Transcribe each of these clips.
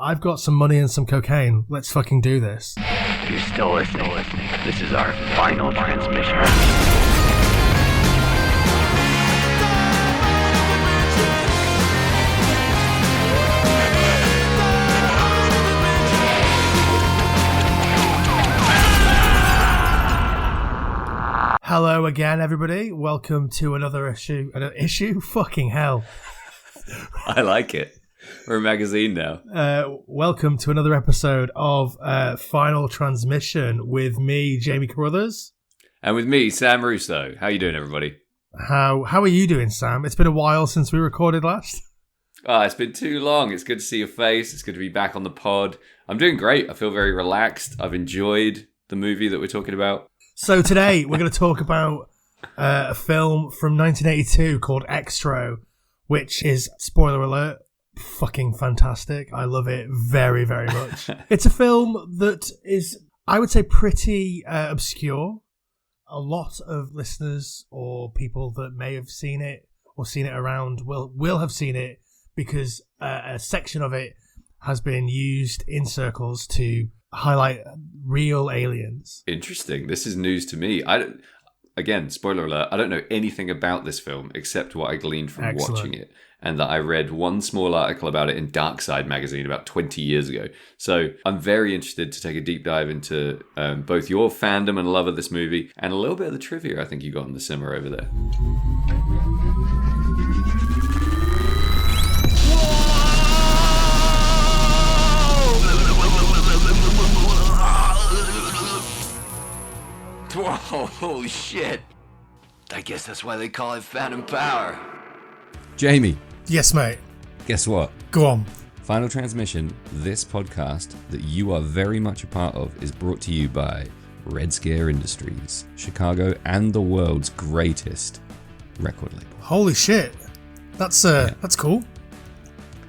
I've got some money and some cocaine. Let's fucking do this. If you're still listening, this is our final transmission. Hello again, everybody. Welcome to another issue. An issue? Fucking hell. I like it. We're a magazine now. Welcome to another episode of Final Transmission with me, Jamie Carruthers. And with me, Sam Russo. How you doing, everybody? How are you doing, Sam? It's been a while since we recorded last. It's been too long. It's good to see your face. It's good to be back on the pod. I'm doing great. I feel very relaxed. I've enjoyed the movie that we're talking about. So today we're going to talk about a film from 1982 called Xtro, which is, spoiler alert, fucking fantastic. I love it very, very much. It's a film that is, I would say, pretty obscure. A lot of listeners or people that may have seen it or seen it around will have seen it because a section of it has been used in circles to highlight real aliens. Interesting. This is news to me. Again, spoiler alert, I don't know anything about this film except what I gleaned from watching it, and that I read one small article about it in Dark Side magazine about 20 years ago. So I'm very interested to take a deep dive into both your fandom and love of this movie and a little bit of the trivia I think you got in the simmer over there. Whoa, holy shit. I guess that's why they call it Phantom Power. Jamie. Yes, mate. Guess what? Go on. Final Transmission, this podcast that you are very much a part of, is brought to you by Red Scare Industries, Chicago and the world's greatest record label. Holy shit. That's cool.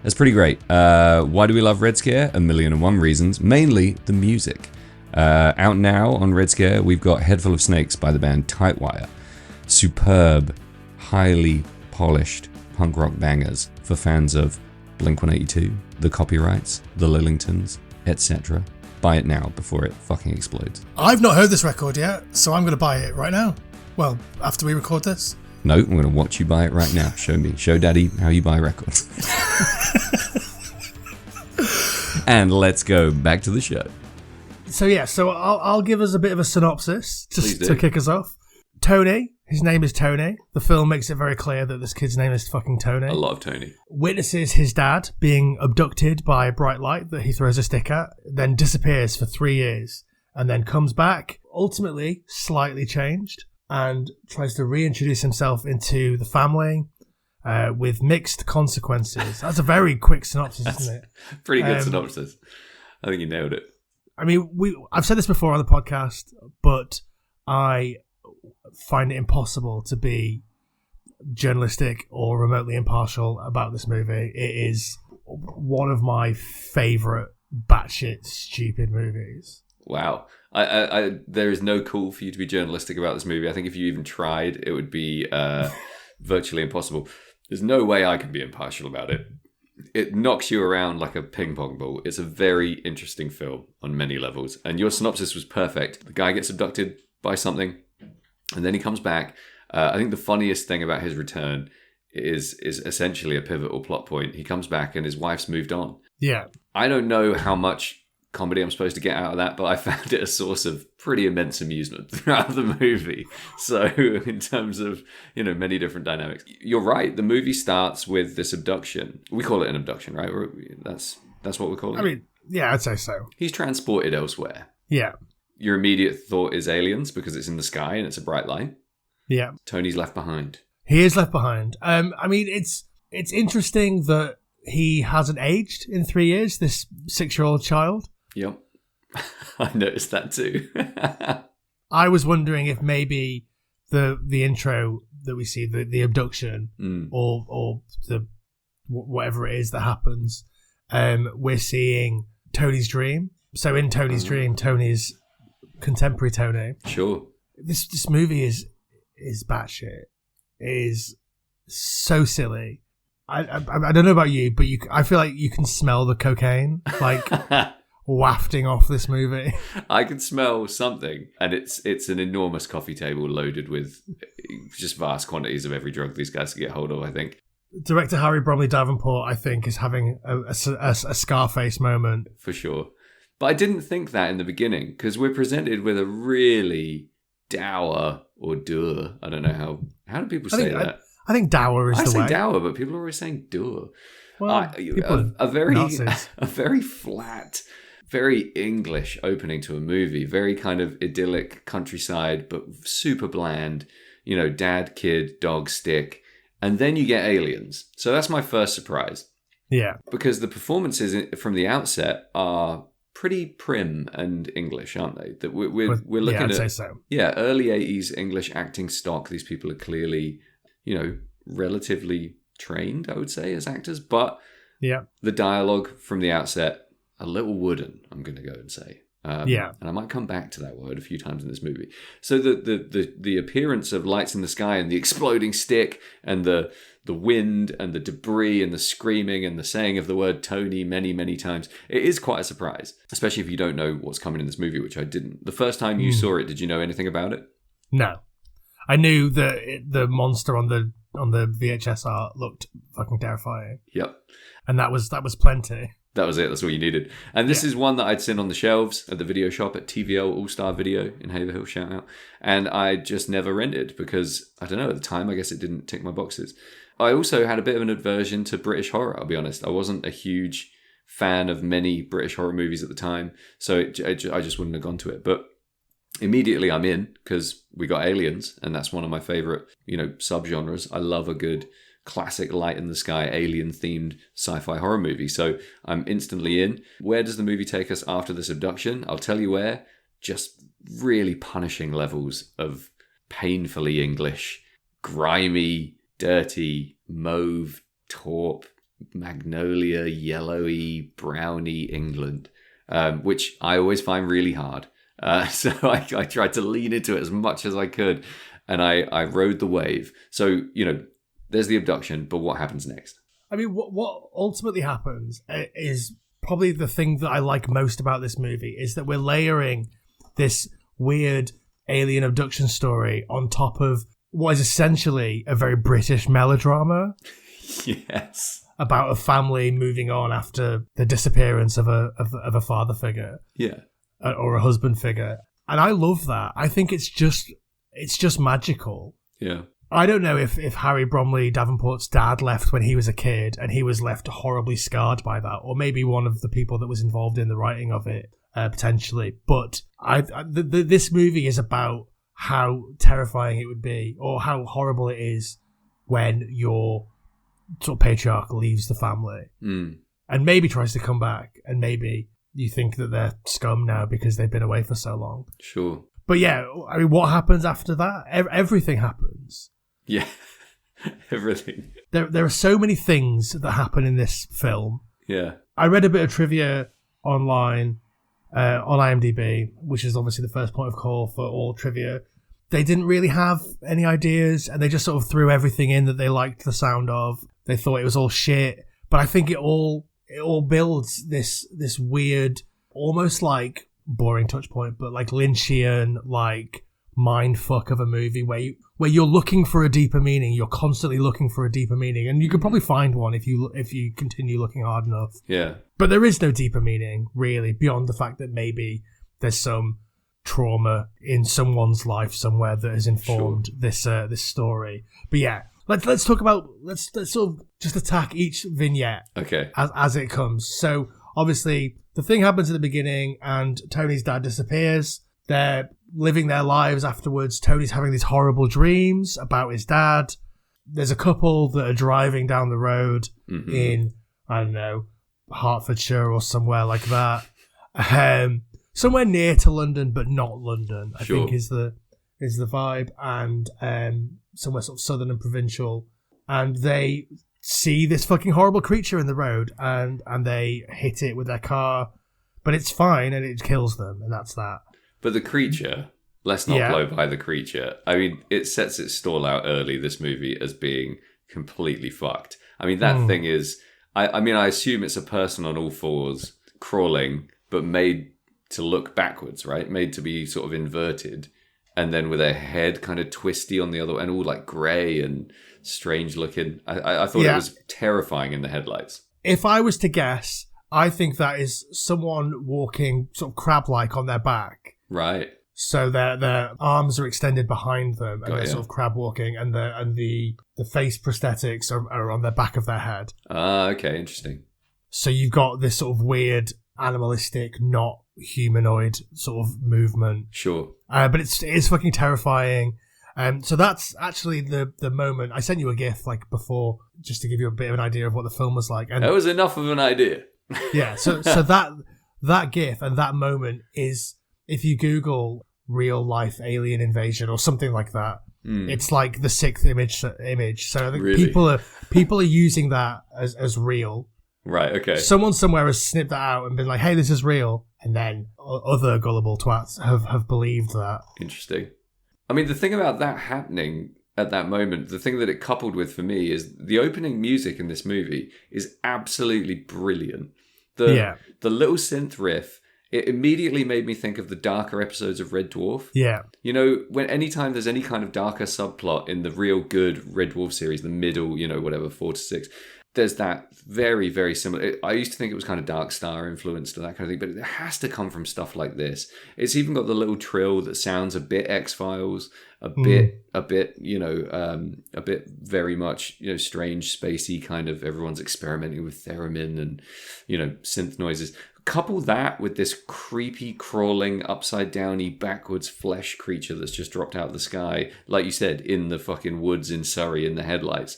That's pretty great. Why do we love Red Scare? 1,000,001 reasons. Mainly the music. Out now on Red Scare, we've got Head Full of Snakes by the band Tightwire. Superb, highly polished punk rock bangers for fans of Blink-182, The Copyrights, The Lillingtons, etc. Buy it now before it fucking explodes. I've not heard this record yet, so I'm going to buy it right now. Well, after we record this. No, I'm going to watch you buy it right now. Show Daddy how you buy records. And let's go back to the show. So I'll give us a bit of a synopsis just to kick us off. Tony, his name is Tony. The film makes it very clear that this kid's name is fucking Tony. I love Tony. Witnesses his dad being abducted by a bright light that he throws a stick at, then disappears for 3 years, and then comes back, ultimately slightly changed, and tries to reintroduce himself into the family with mixed consequences. That's a very quick synopsis, isn't it? Pretty good synopsis. I think you nailed it. I mean, I've said this before on the podcast, but I find it impossible to be journalistic or remotely impartial about this movie. It is one of my favourite batshit stupid movies. Wow. I there is no call for you to be journalistic about this movie. I think if you even tried, it would be virtually impossible. There's no way I can be impartial about it. It knocks you around like a ping pong ball. It's a very interesting film on many levels. And your synopsis was perfect. The guy gets abducted by something, and then he comes back. I think the funniest thing about his return is essentially a pivotal plot point. He comes back and his wife's moved on. Yeah. I don't know how much comedy I'm supposed to get out of that, but I found it a source of pretty immense amusement throughout the movie. So in terms of, many different dynamics, you're right. The movie starts with this abduction. We call it an abduction, right? That's what we're calling it. I mean, yeah, I'd say so. He's transported elsewhere. Yeah. Your immediate thought is aliens because it's in the sky and it's a bright light. Yeah. Tony's left behind. He is left behind. I mean, it's interesting that he hasn't aged in 3 years, this 6-year-old child. Yep. I noticed that too. I was wondering if maybe the intro that we see, the abduction, or the whatever it is that happens, we're seeing Tony's dream. So in Tony's dream, Tony's contemporary Tony. Sure. This movie is batshit. It is so silly. I don't know about you, but I feel like you can smell the cocaine like wafting off this movie. I can smell something, and it's an enormous coffee table loaded with just vast quantities of every drug these guys can get hold of, I think. Director Harry Bromley Davenport, I think, is having a Scarface moment. For sure. But I didn't think that in the beginning, because we're presented with a really dour or dour. I don't know how do people say that? I think dour is the way. I say dour, but people are always saying dour. Well, a very flat, very English opening to a movie. Very kind of idyllic countryside, but super bland. You know, dad, kid, dog, stick. And then you get aliens. So that's my first surprise. Yeah. Because the performances from the outset are pretty prim and English, aren't they? That we're looking I'd at, say so. Yeah, early 80s English acting stock. These people are clearly, you know, relatively trained, I would say, as actors. But the dialogue from the outset, a little wooden, I'm going to go and say. And I might come back to that word a few times in this movie. So the appearance of lights in the sky and the exploding stick and the wind and the debris and the screaming and the saying of the word Tony many, many times, it is quite a surprise, especially if you don't know what's coming in this movie, which I didn't. The first time you saw it, did you know anything about it? No. I knew that the monster on the VHS art looked fucking terrifying. Yep. And that was plenty. That was it. That's all you needed. And this is one that I'd seen on the shelves at the video shop at TVL All-Star Video in Haverhill, shout out. And I just never rented because, I don't know, at the time, I guess it didn't tick my boxes. I also had a bit of an aversion to British horror, I'll be honest. I wasn't a huge fan of many British horror movies at the time, so I just wouldn't have gone to it. But immediately I'm in because we got aliens, and that's one of my favourite, you know, subgenres. I love a good classic light in the sky alien themed sci-fi horror movie, so I'm instantly in. Where does the movie take us after this abduction? I'll tell you where. Just really punishing levels of painfully English, grimy, dirty, mauve, taupe, magnolia, yellowy, browny England, which I always find really hard. So I tried to lean into it as much as I could, and I rode the wave. So, you know, there's the abduction, but what happens next? I mean, what ultimately happens is probably the thing that I like most about this movie, is that we're layering this weird alien abduction story on top of what is essentially a very British melodrama. Yes. About a family moving on after the disappearance of a father figure. Yeah. Or a husband figure. And I love that. I think it's just magical. Yeah. I don't know if Harry Bromley Davenport's dad left when he was a kid and he was left horribly scarred by that, or maybe one of the people that was involved in the writing of it, potentially. But this movie is about how terrifying it would be, or how horrible it is when your sort of patriarch leaves the family and maybe tries to come back, and maybe you think that they're scum now because they've been away for so long. Sure. But yeah, I mean, what happens after that? Everything happens. Yeah, everything. There are so many things that happen in this film. Yeah. I read a bit of trivia online on IMDb, which is obviously the first point of call for all trivia. They didn't really have any ideas, and they just sort of threw everything in that they liked the sound of. They thought it was all shit, but I think it all builds this weird, almost like boring touch point, but like Lynchian, like mind fuck of a movie where you're looking for a deeper meaning. You're constantly looking for a deeper meaning, and you could probably find one if you continue looking hard enough. Yeah. But there is no deeper meaning really beyond the fact that maybe there's some trauma in someone's life somewhere that has informed this story. But yeah, let's talk about let's sort of just attack each vignette as it comes. So obviously the thing happens at the beginning, and Tony's dad disappears. They're living their lives afterwards. Tony's having these horrible dreams about his dad. There's a couple that are driving down the road in, I don't know, Hertfordshire or somewhere like that. Somewhere near to London, but not London, I think is the vibe. And somewhere sort of southern and provincial. And they see this fucking horrible creature in the road, and they hit it with their car. But it's fine, and it kills them, and that's that. But the creature, let's not blow by the creature. I mean, it sets its stall out early, this movie, as being completely fucked. I mean, that thing is, I mean, I assume it's a person on all fours crawling, but made to look backwards, right? Made to be sort of inverted. And then with their head kind of twisty on the other, and all like grey and strange looking. I thought it was terrifying in the headlights. If I was to guess, I think that is someone walking sort of crab-like on their back. Right. So their arms are extended behind them, and they're sort of crab walking, and the face prosthetics are on the back of their head. Ah, okay, interesting. So you've got this sort of weird, animalistic, not humanoid sort of movement. Sure. But it is fucking terrifying. So that's actually the moment. I sent you a GIF like before, just to give you a bit of an idea of what the film was like. And that was enough of an idea. Yeah. So that GIF and that moment is, if you Google real life alien invasion or something like that, it's like the sixth image. So I think Really? people are using that as real. Right. Okay. Someone somewhere has snipped that out and been like, "Hey, this is real," and then other gullible twats have believed that. Interesting. I mean, the thing about that happening at that moment, the thing that it coupled with for me is the opening music in this movie is absolutely brilliant. The little synth riff, it immediately made me think of the darker episodes of Red Dwarf. Yeah. You know, anytime there's any kind of darker subplot in the real good Red Dwarf series, the middle, whatever, 4 to 6, there's that very, very similar. I used to think it was kind of Dark Star influenced or that kind of thing, but it has to come from stuff like this. It's even got the little trill that sounds a bit X-Files, a bit, a bit very much, strange, spacey kind of, everyone's experimenting with theremin and, synth noises. Couple that with this creepy, crawling, upside-downy, backwards flesh creature that's just dropped out of the sky, like you said, in the fucking woods in Surrey in the headlights.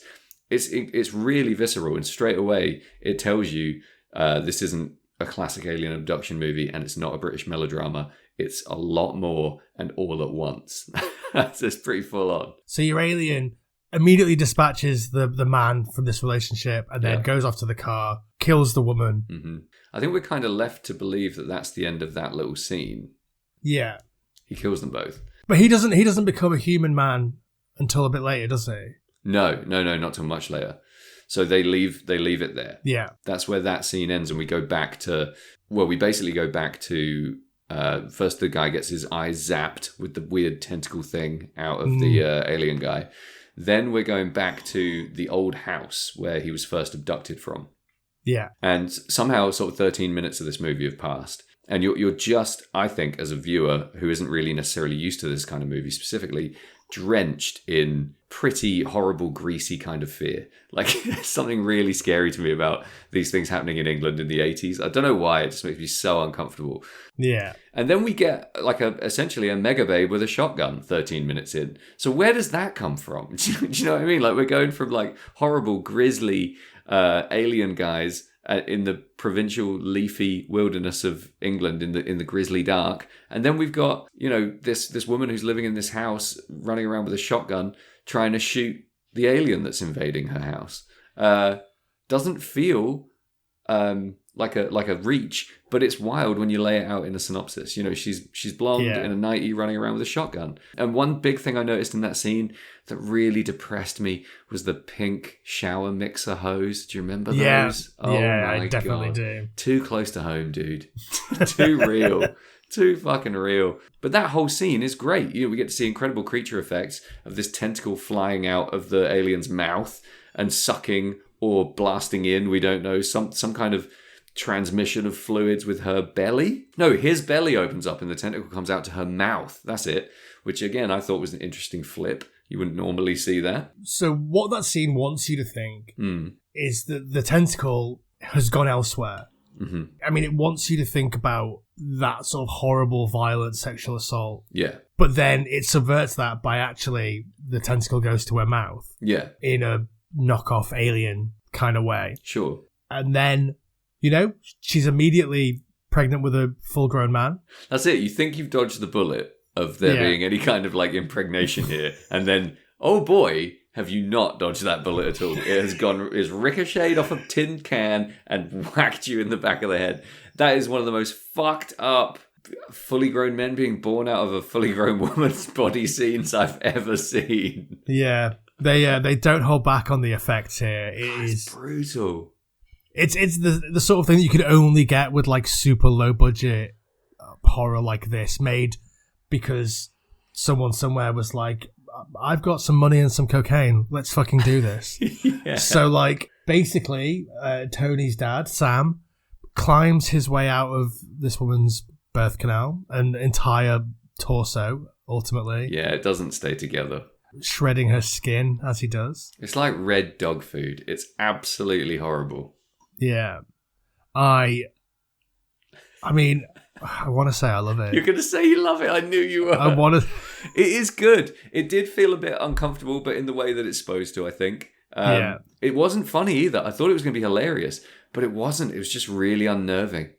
It's really visceral, and straight away it tells you this isn't a classic alien abduction movie, and it's not a British melodrama. It's a lot more and all at once. It's pretty full on. So your alien immediately dispatches the man from this relationship, and then goes off to the car, kills the woman. Mm-hmm. I think we're kind of left to believe that that's the end of that little scene. Yeah, he kills them both, but he doesn't become a human man until a bit later, does he? No, not till much later. So they leave it there. Yeah. That's where that scene ends, and we go back to, we basically go back to, first the guy gets his eyes zapped with the weird tentacle thing out of the alien guy. Then we're going back to the old house where he was first abducted from. Yeah. And somehow sort of 13 minutes of this movie have passed. And you're just, I think, as a viewer who isn't really necessarily used to this kind of movie specifically, drenched in pretty horrible, greasy kind of fear. Like, there's something really scary to me about these things happening in England in the 80s. I don't know why, it just makes me so uncomfortable. Yeah. And then we get like essentially a mega babe with a shotgun 13 minutes in. So where does that come from? Do you know what I mean? Like, we're going from like horrible, grisly alien guys in the provincial leafy wilderness of England in the grisly dark, and then we've got this woman who's living in this house running around with a shotgun trying to shoot the alien that's invading her house. Doesn't feel like a reach, but it's wild when you lay it out in a synopsis. She's blonde in a nightie running around with a shotgun. And one big thing I noticed in that scene that really depressed me was the pink shower mixer hose. Do you remember those? Yeah, Oh my I definitely God. do. Too close to home, dude. Too real. Too fucking real. But that whole scene is great. We get to see incredible creature effects of this tentacle flying out of the alien's mouth and sucking or blasting in, we don't know, some kind of transmission of fluids with her belly. No, his belly opens up and the tentacle comes out to her mouth. That's it. Which again, I thought was an interesting flip. You wouldn't normally see that. So what that scene wants you to think is that the tentacle has gone elsewhere. Mm-hmm. I mean, it wants you to think about that sort of horrible, violent sexual assault. Yeah. But then it subverts that by actually the tentacle goes to her mouth. Yeah. In a knockoff alien kind of way. Sure. And then, she's immediately pregnant with a full-grown man. That's it. You think you've dodged the bullet of there being any kind of like impregnation here, and then, oh boy, have you not dodged that bullet at all. It has ricocheted off a tin can and whacked you in the back of the head. That is one of the most fucked up fully grown men being born out of a fully grown woman's body scenes I've ever seen. Yeah. They don't hold back on the effects here. It's brutal. It's the sort of thing that you could only get with like super low budget horror like this, made because someone somewhere was like, I've got some money and some cocaine, let's fucking do this. Yeah. So like basically Tony's dad, Sam, climbs his way out of this woman's birth canal, an entire torso ultimately. Yeah, it doesn't stay together. Shredding her skin as he does. It's like red dog food. It's absolutely horrible. Yeah. I mean, I want to say I love it. You're going to say you love it. I knew you were. I want to. It is good. It did feel a bit uncomfortable, but in the way that it's supposed to, I think. Yeah. It wasn't funny either. I thought it was going to be hilarious, but it wasn't. It was just really unnerving.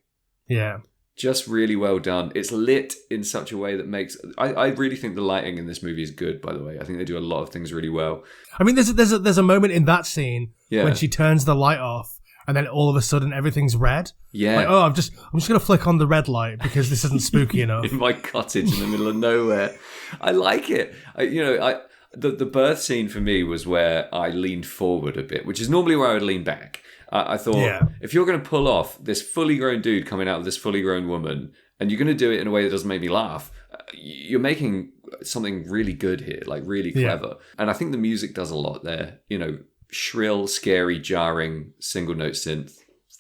Yeah. Just really well done. It's lit in such a way that makes... I really think the lighting in this movie is good, by the way. I think they do a lot of things really well. I mean, there's a moment in that scene when she turns the light off, and then all of a sudden everything's red. Yeah. Like, I'm just gonna flick on the red light because this isn't spooky enough. In my cottage in the middle of nowhere. I like it. The birth scene for me was where I leaned forward a bit, which is normally where I would lean back. I thought, if you're going to pull off this fully grown dude coming out of this fully grown woman, and you're going to do it in a way that doesn't make me laugh, you're making something really good here, like really clever. Yeah. And I think the music does a lot there. Shrill, scary, jarring, single note synth.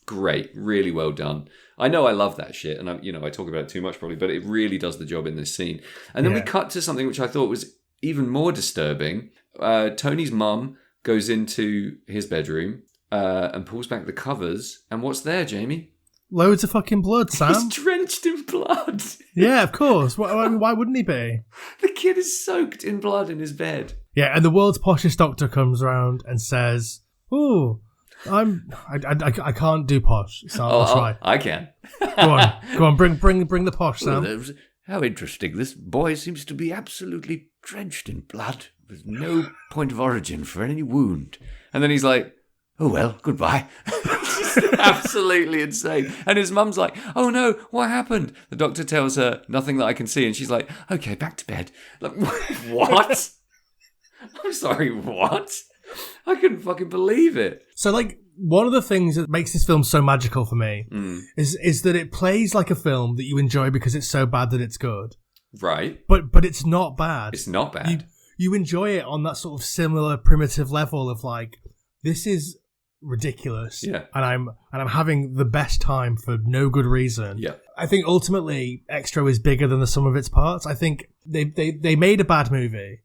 Great. Really well done. I know I love that shit, and I talk about it too much probably, but it really does the job in this scene. And then we cut to something which I thought was even more disturbing. Tony's mum goes into his bedroom and pulls back the covers, and what's there, Jamie? Loads of fucking blood, Sam. He's drenched in blood. Yeah, of course. Why wouldn't he be? The kid is soaked in blood in his bed. Yeah, and the world's poshest doctor comes around and says, "Oh, I can't do posh, so I'll try." I can. Go on, bring the posh, Sam. Well, how interesting. This boy seems to be absolutely drenched in blood, with no point of origin for any wound. And then he's like, "Oh well, goodbye." absolutely insane. And his mum's like, "Oh no, what happened?" The doctor tells her, "Nothing that I can see." And she's like, "Okay, back to bed." Like, what? I'm sorry, what? I couldn't fucking believe it. So, like, one of the things that makes this film so magical for me is that it plays like a film that you enjoy because it's so bad that it's good. Right. But it's not bad. It's not bad. You enjoy it on that sort of similar primitive level of like, this is ridiculous. Yeah. And I'm having the best time for no good reason. Yeah. I think ultimately Xtro is bigger than the sum of its parts. I think they made a bad movie.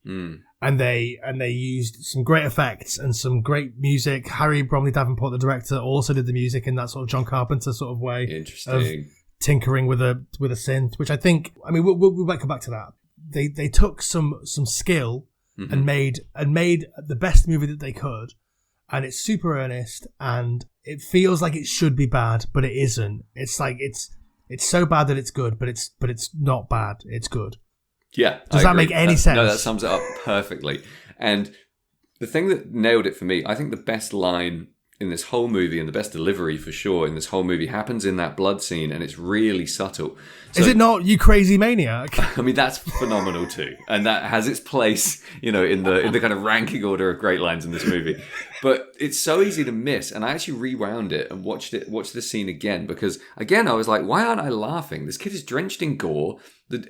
And they used some great effects and some great music. Harry Bromley Davenport, the director, also did the music in that sort of John Carpenter sort of way. Interesting. Of tinkering with a synth, which I think, I mean, we'll come back to that. They took some skill and made the best movie that they could, and it's super earnest and it feels like it should be bad, but it isn't. It's like it's so bad that it's good, but it's not bad. It's good. Yeah. Does that make any sense? No, that sums it up perfectly. And the thing that nailed it for me, I think the best line in this whole movie, and the best delivery for sure in this whole movie, happens in that blood scene, and it's really subtle. So, is it not, "You crazy maniac"? I mean, that's phenomenal too, and that has its place, in the kind of ranking order of great lines in this movie. But it's so easy to miss, and I actually rewound it and watched this scene again, because again I was like, why aren't I laughing? This kid is drenched in gore,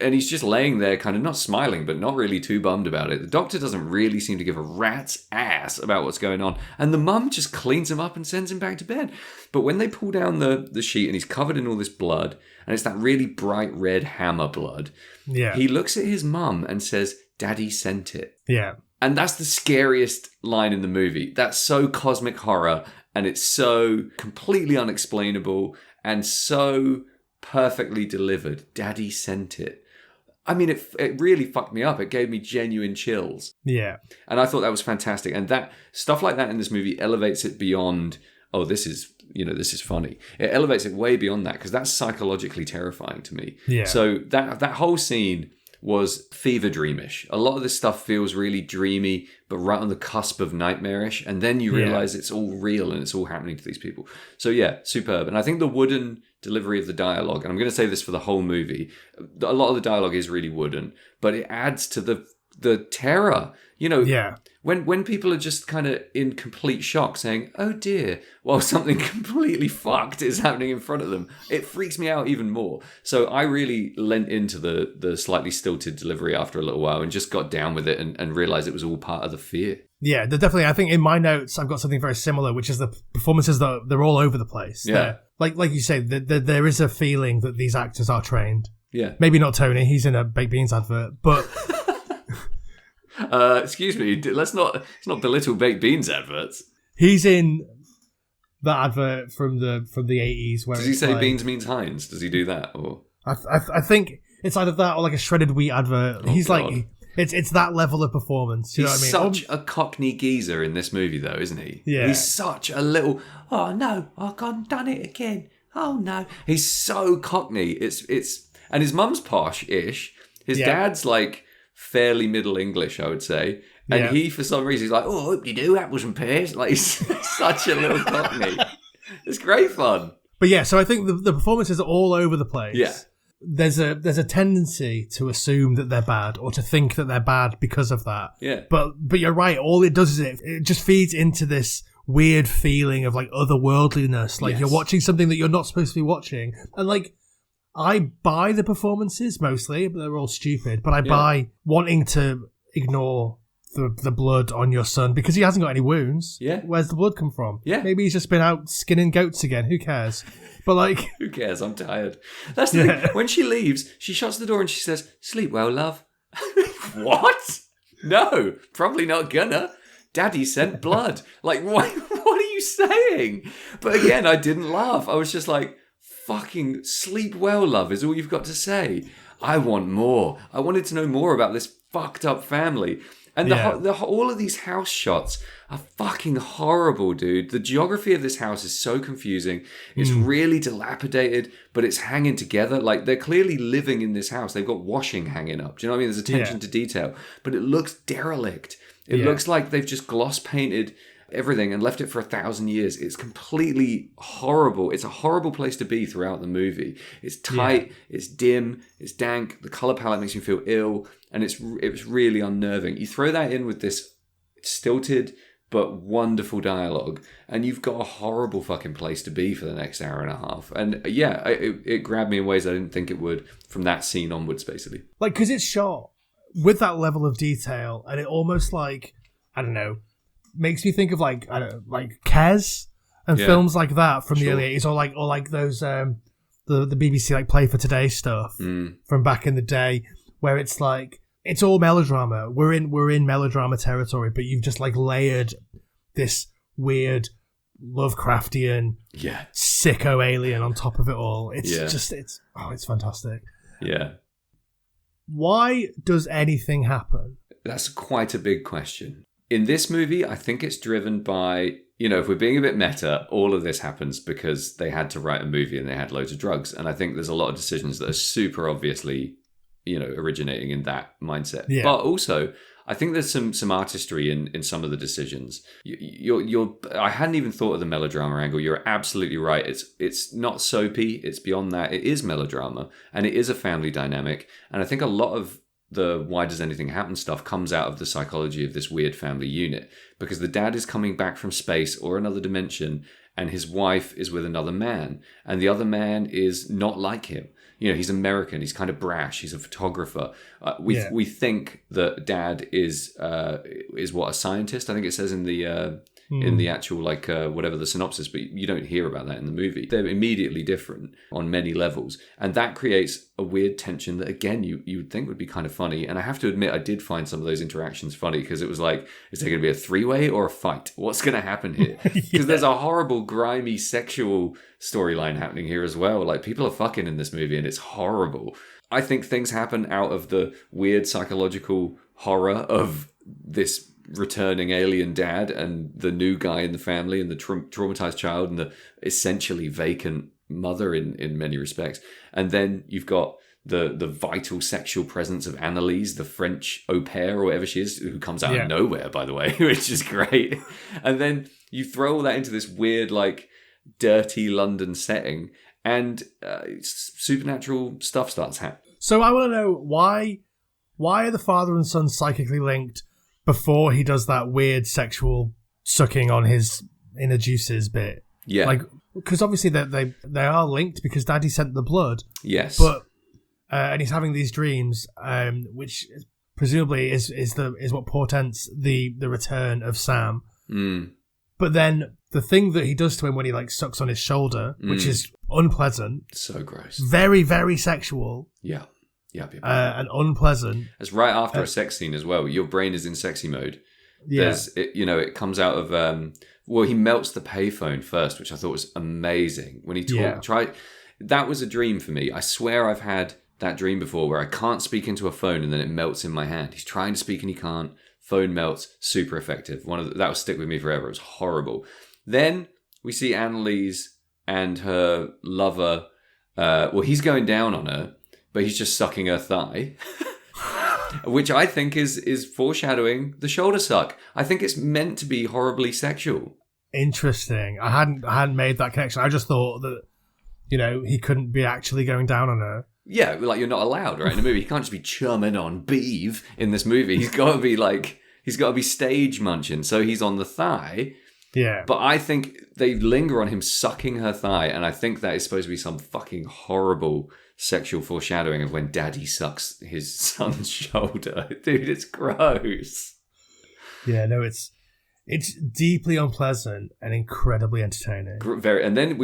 and he's just laying there, kind of not smiling, but not really too bummed about it. The doctor doesn't really seem to give a rat's ass about what's going on, and the mum just cleans him up and sends him back to bed. But when they pull down the sheet and he's covered in all this blood, and it's that really bright red hammer blood, he looks at his mum and says, "Daddy sent it." Yeah. And that's the scariest line in the movie. That's so cosmic horror, and it's so completely unexplainable and so perfectly delivered. Daddy sent it. I mean, it really fucked me up. It gave me genuine chills. Yeah. And I thought that was fantastic. And that stuff like that in this movie elevates it beyond, oh, this is funny. It elevates it way beyond that, because that's psychologically terrifying to me. Yeah. So that whole scene was fever dreamish. A lot of this stuff feels really dreamy, but right on the cusp of nightmarish. And then you realize it's all real and it's all happening to these people. So yeah, superb. And I think the wooden delivery of the dialogue, and I'm going to say this for the whole movie, a lot of the dialogue is really wooden, but it adds to the the terror. You know, Yeah. when people are just kind of in complete shock saying, oh dear, while something completely fucked is happening in front of them, it freaks me out even more. So I really lent into the slightly stilted delivery after a little while and just got down with it and realized it was all part of the fear. Yeah, they're definitely. I think in my notes, I've got something very similar, which is the performances that they're all over the place. Yeah. Like you say, there is a feeling that these actors are trained. Yeah. Maybe not Tony, he's in a baked beans advert, but... Excuse me, let's not belittle baked beans adverts. He's in that advert from the 80s. Where Does he say beans means Heinz? Does he do that? Or I think it's either that or like a shredded wheat advert. Oh, he's God. like... It's that level of performance. You know what I mean? He's such a cockney geezer in this movie, though, isn't he? Yeah. He's such a little, oh no, I've gone done it again. Oh no. He's so cockney. It's and his mum's posh-ish. His dad's like fairly Middle English, I would say. And he, for some reason, he's like, oh, hope you do, apples and pears. Like, he's such a little cockney. It's great fun. But yeah, so I think the performances are all over the place. Yeah. There's a tendency to assume that they're bad or to think that they're bad because of that. Yeah. But you're right. All it does is it just feeds into this weird feeling of like otherworldliness. Like you're watching something that you're not supposed to be watching. And like I buy the performances mostly, but they're all stupid. But I buy wanting to ignore the blood on your son because he hasn't got any wounds. Yeah. Where's the blood come from? Yeah. Maybe he's just been out skinning goats again. Who cares? But like... Who cares? I'm tired. That's the thing. When she leaves, she shuts the door and she says, sleep well, love. What? No, probably not gonna. Daddy sent blood. Like, what are you saying? But again, I didn't laugh. I was just like, fucking sleep well, love, is all you've got to say. I want more. I wanted to know more about this fucked up family. And all of these house shots are fucking horrible, dude. The geography of this house is so confusing. It's really dilapidated, but it's hanging together. Like, they're clearly living in this house. They've got washing hanging up. Do you know what I mean? There's attention to detail. But it looks derelict. It looks like they've just gloss painted everything and left it for 1,000 years. It's completely horrible. It's a horrible place to be throughout the movie. It's tight, it's dim, it's dank, the color palette makes you feel ill, and it was really unnerving. You throw that in with this stilted but wonderful dialogue, and you've got a horrible fucking place to be for the next hour and a half. And yeah, it grabbed me in ways I didn't think it would from that scene onwards, basically. Like, because it's shot with that level of detail, and it almost like, I don't know, makes me think of like, I don't know, like Kes and films like that from the early 80s, or like those the BBC like Play for Today stuff from back in the day, where it's like it's all melodrama. We're in melodrama territory, but you've just like layered this weird Lovecraftian sicko alien on top of it all. It's it's fantastic. Yeah. Why does anything happen? That's quite a big question. In this movie, I think it's driven by, if we're being a bit meta, all of this happens because they had to write a movie and they had loads of drugs. And I think there's a lot of decisions that are super obviously, originating in that mindset. Yeah. But also, I think there's some artistry in some of the decisions. I hadn't even thought of the melodrama angle. You're absolutely right. It's not soapy. It's beyond that. It is melodrama, and it is a family dynamic. And I think a lot of the why does anything happen stuff comes out of the psychology of this weird family unit, because the dad is coming back from space or another dimension, and his wife is with another man, and the other man is not like him. He's American. He's kind of brash. He's a photographer. We think that dad is what, a scientist? I think it says in the actual whatever the synopsis, but you don't hear about that in the movie. They're immediately different on many levels, and that creates a weird tension that again you would think would be kind of funny. And I have to admit, I did find some of those interactions funny, because it was like, is there going to be a three-way or a fight? What's going to happen here? Because there's a horrible, grimy, sexual storyline happening here as well. Like, people are fucking in this movie, and it's horrible. I think things happen out of the weird psychological horror of this returning alien dad and the new guy in the family and the traumatized child and the essentially vacant mother in many respects. And then you've got the vital sexual presence of Annalise, the French au pair or whatever she is, who comes out of nowhere, by the way, which is great. And then you throw all that into this weird, like, dirty London setting, and supernatural stuff starts happening. So I want to know, why are the father and son psychically linked before he does that weird sexual sucking on his inner juices bit? Yeah. Like, because obviously they are linked because Daddy sent the blood. Yes. But and he's having these dreams, which presumably is what portends the return of Sam. Mm. But then the thing that he does to him when he like sucks on his shoulder, which is unpleasant, so gross, very very sexual, yeah. And unpleasant. It's right after a sex scene as well. Your brain is in sexy mode. Yeah, it comes out of he melts the payphone first, which I thought was amazing. When he that was a dream for me. I swear I've had that dream before where I can't speak into a phone and then it melts in my hand. He's trying to speak and he can't. Phone melts, super effective. That will stick with me forever. It was horrible. Then we see Annalise and her lover. He's going down on her, but he's just sucking her thigh, which I think is foreshadowing the shoulder suck. I think it's meant to be horribly sexual. Interesting. I hadn't made that connection. I just thought that he couldn't be actually going down on her. Yeah, like you're not allowed, right? In a movie, he can't just be chumming on Beeve in this movie. He's got to be stage munching. So he's on the thigh. Yeah. But I think they linger on him sucking her thigh, and I think that is supposed to be some fucking horrible sexual foreshadowing of when Daddy sucks his son's shoulder. Dude, it's gross. Yeah, no, it's deeply unpleasant and incredibly entertaining. Very, and then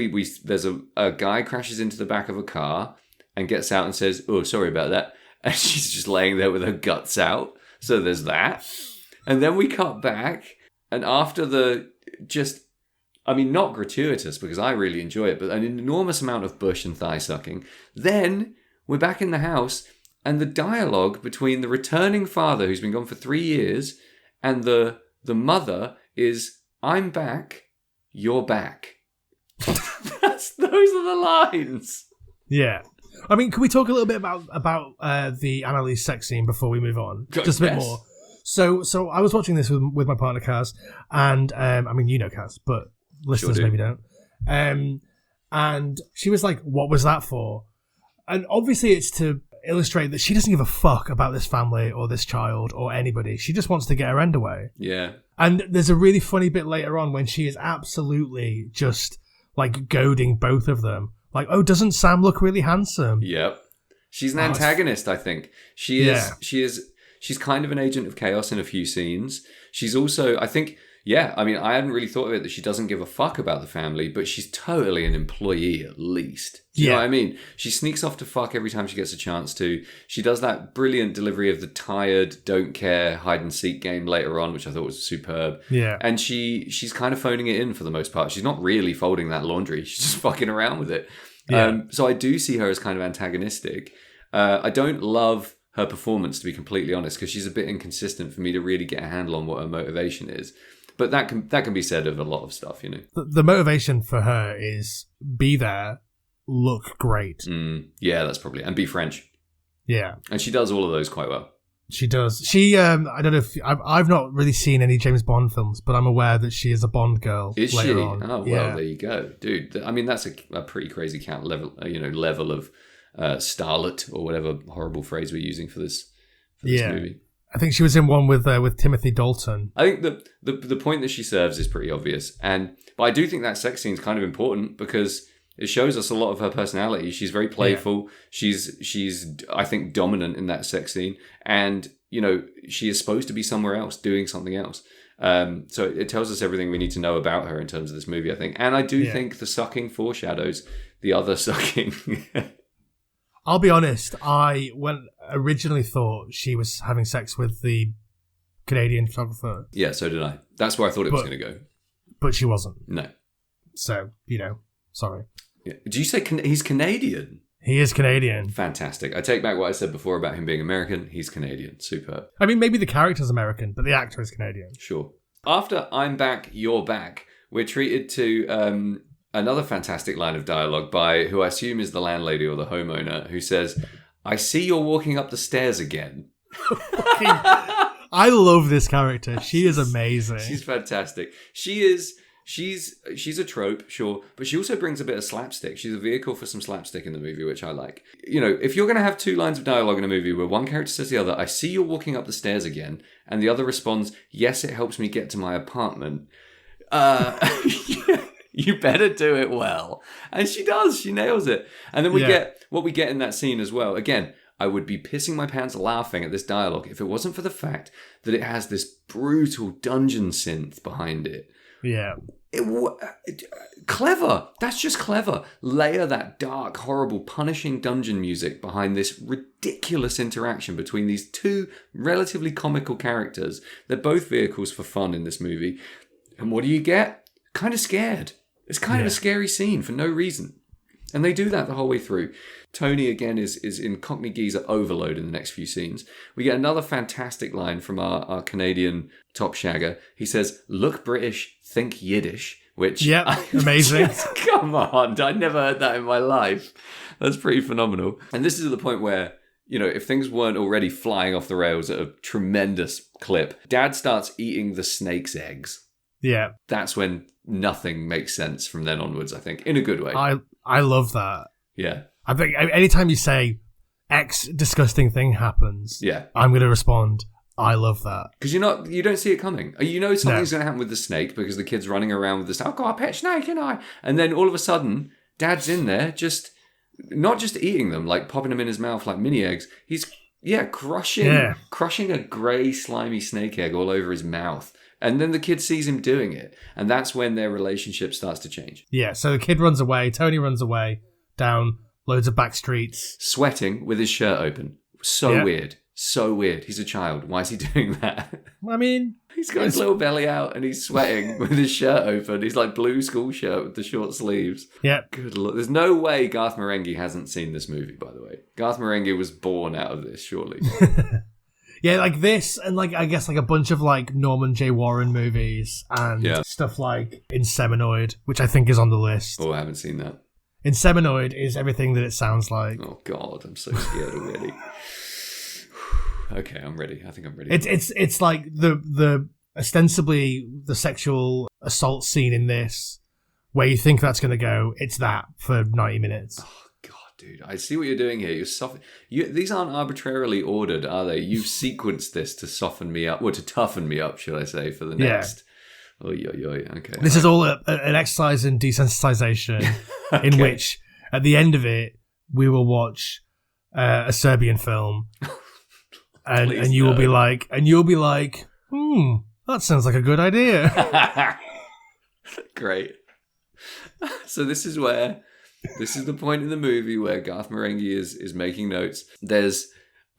there's a guy crashes into the back of a car and gets out and says, "Oh, sorry about that," and she's just laying there with her guts out. So there's that, and then we cut back, and after not gratuitous because I really enjoy it, but an enormous amount of bush and thigh sucking. Then we're back in the house, and the dialogue between the returning father, who's been gone for 3 years, and the mother is, "I'm back, you're back." Those are the lines. Yeah. I mean, can we talk a little bit about the Annalise sex scene before we move on? Just a bit more. So I was watching this with my partner Kaz, and Kaz, but listeners maybe don't. And she was like, "What was that for?" And obviously it's to illustrate that she doesn't give a fuck about this family or this child or anybody. She just wants to get her end away. Yeah. And there's a really funny bit later on when she is absolutely just like goading both of them. Like, "Oh, doesn't Sam look really handsome?" Yep. She's an antagonist, I think. She is. She's kind of an agent of chaos in a few scenes. She's also, I think, I hadn't really thought of it that she doesn't give a fuck about the family, but she's totally an employee at least. Do you know what I mean? She sneaks off to fuck every time she gets a chance to. She does that brilliant delivery of the tired, don't care, hide and seek game later on, which I thought was superb. Yeah. And she's kind of phoning it in for the most part. She's not really folding that laundry. She's just fucking around with it. Yeah. So I do see her as kind of antagonistic. I don't love her performance, to be completely honest, because she's a bit inconsistent for me to really get a handle on what her motivation is. But that can be said of a lot of stuff, The motivation for her is be there, look great. Yeah, that's probably, and be French. Yeah, and she does all of those quite well. She does. She, I don't know if I've not really seen any James Bond films, but I'm aware that she is a Bond girl. Is she? On. Oh well, there you go, dude. I mean, that's a pretty crazy level of starlet or whatever horrible phrase we're using for this movie. I think she was in one with Timothy Dalton. I think the point that she serves is pretty obvious, but I do think that sex scene is kind of important because it shows us a lot of her personality. She's very playful. Yeah. She's I think dominant in that sex scene, and she is supposed to be somewhere else doing something else. So it tells us everything we need to know about her in terms of this movie, I think. And I do think the sucking foreshadows the other sucking. I'll be honest, I originally thought she was having sex with the Canadian photographer. Yeah, so did I. That's where I thought it was going to go. But she wasn't. No. So, sorry. Yeah. Did you say he's Canadian? He is Canadian. Fantastic. I take back what I said before about him being American. He's Canadian. Superb. I mean, maybe the character's American, but the actor is Canadian. Sure. After "I'm back, you're back," we're treated to another fantastic line of dialogue by who I assume is the landlady or the homeowner, who says, "I see you're walking up the stairs again." I love this character. She is amazing. She's fantastic. She is she's a trope, sure, but she also brings a bit of slapstick. She's a vehicle for some slapstick in the movie, which I like. You know, if you're going to have 2 lines of dialogue in a movie where one character says to the other, I see you're walking up the stairs again, and the other responds, yes, it helps me get to my apartment, you better do it well. And she does. She nails it. And then we get what we get in that scene as well. Again, I would be pissing my pants laughing at this dialogue if it wasn't for the fact that it has this brutal dungeon synth behind it. Yeah. Clever. That's just clever. Layer that dark, horrible, punishing dungeon music behind this ridiculous interaction between these 2 relatively comical characters. They're both vehicles for fun in this movie. And what do you get? Kind of scared. It's kind of a scary scene for no reason. And they do that the whole way through. Tony, again, is in Cockney geezer overload in the next few scenes. We get another fantastic line from our Canadian top shagger. He says, look British, think Yiddish. Which, amazing. Come on, I never heard that in my life. That's pretty phenomenal. And this is the point where, you know, if things weren't already flying off the rails at a tremendous clip, Dad starts eating the snake's eggs. Yeah. That's when nothing makes sense from then onwards, I think, in a good way. I love that. Yeah. I think anytime you say X disgusting thing happens, I'm going to respond, I love that. Because you don't see it coming. You know something's going to happen with the snake because the kid's running around with the snake. Oh, God, a pet snake, and I. And then all of a sudden, Dad's in there not just eating them, like popping them in his mouth like mini eggs. He's, crushing a grey, slimy snake egg all over his mouth. And then the kid sees him doing it. And that's when their relationship starts to change. Yeah, so the kid runs away. Tony runs away down loads of back streets. Sweating with his shirt open. So weird. So weird. He's a child. Why is he doing that? I mean... He's got his little belly out and he's sweating with his shirt open. He's like blue school shirt with the short sleeves. Yeah. Good Lord. There's no way Garth Marenghi hasn't seen this movie, by the way. Garth Marenghi was born out of this, surely. Yeah, like this, and like I guess like a bunch of like Norman J. Warren movies and stuff like Inseminoid, which I think is on the list. Oh, I haven't seen that. Inseminoid is everything that it sounds like. Oh God, I'm so scared already. Okay, I'm ready. I think I'm ready. It's like the ostensibly the sexual assault scene in this, where you think that's going to go. It's that for 90 minutes. Oh God, dude, I see what you're doing here. These aren't arbitrarily ordered, are they? You've sequenced this to soften me up, or to toughen me up, should I say, for the next. Oh, okay. This is all an exercise in desensitization, in which at the end of it we will watch a Serbian film. And you'll be like, that sounds like a good idea. Great. So this is the point in the movie where Garth Marenghi is making notes. There's,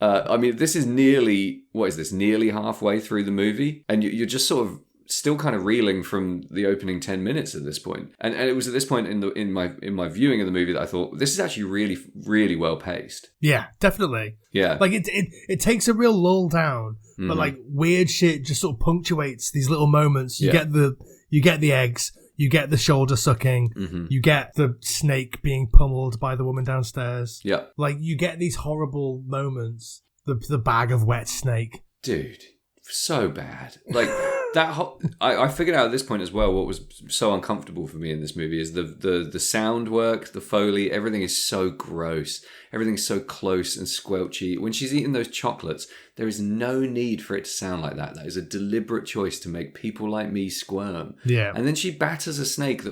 this is nearly halfway through the movie, and you're just sort of still kind of reeling from the opening 10 minutes at this point. And it was at this point in my viewing of the movie that I thought, this is actually really, really well paced. Yeah, definitely. Yeah. Like it takes a real lull down, but like weird shit just sort of punctuates these little moments. You get the eggs, you get the shoulder sucking, you get the snake being pummeled by the woman downstairs. Yeah. Like you get these horrible moments. The bag of wet snake. Dude, so bad. Like that whole, I figured out at this point as well what was so uncomfortable for me in this movie is the sound work, the Foley, everything is so gross. Everything's so close and squelchy. When she's eating those chocolates, there is no need for it to sound like that. That is a deliberate choice to make people like me squirm. Yeah. And then she batters a snake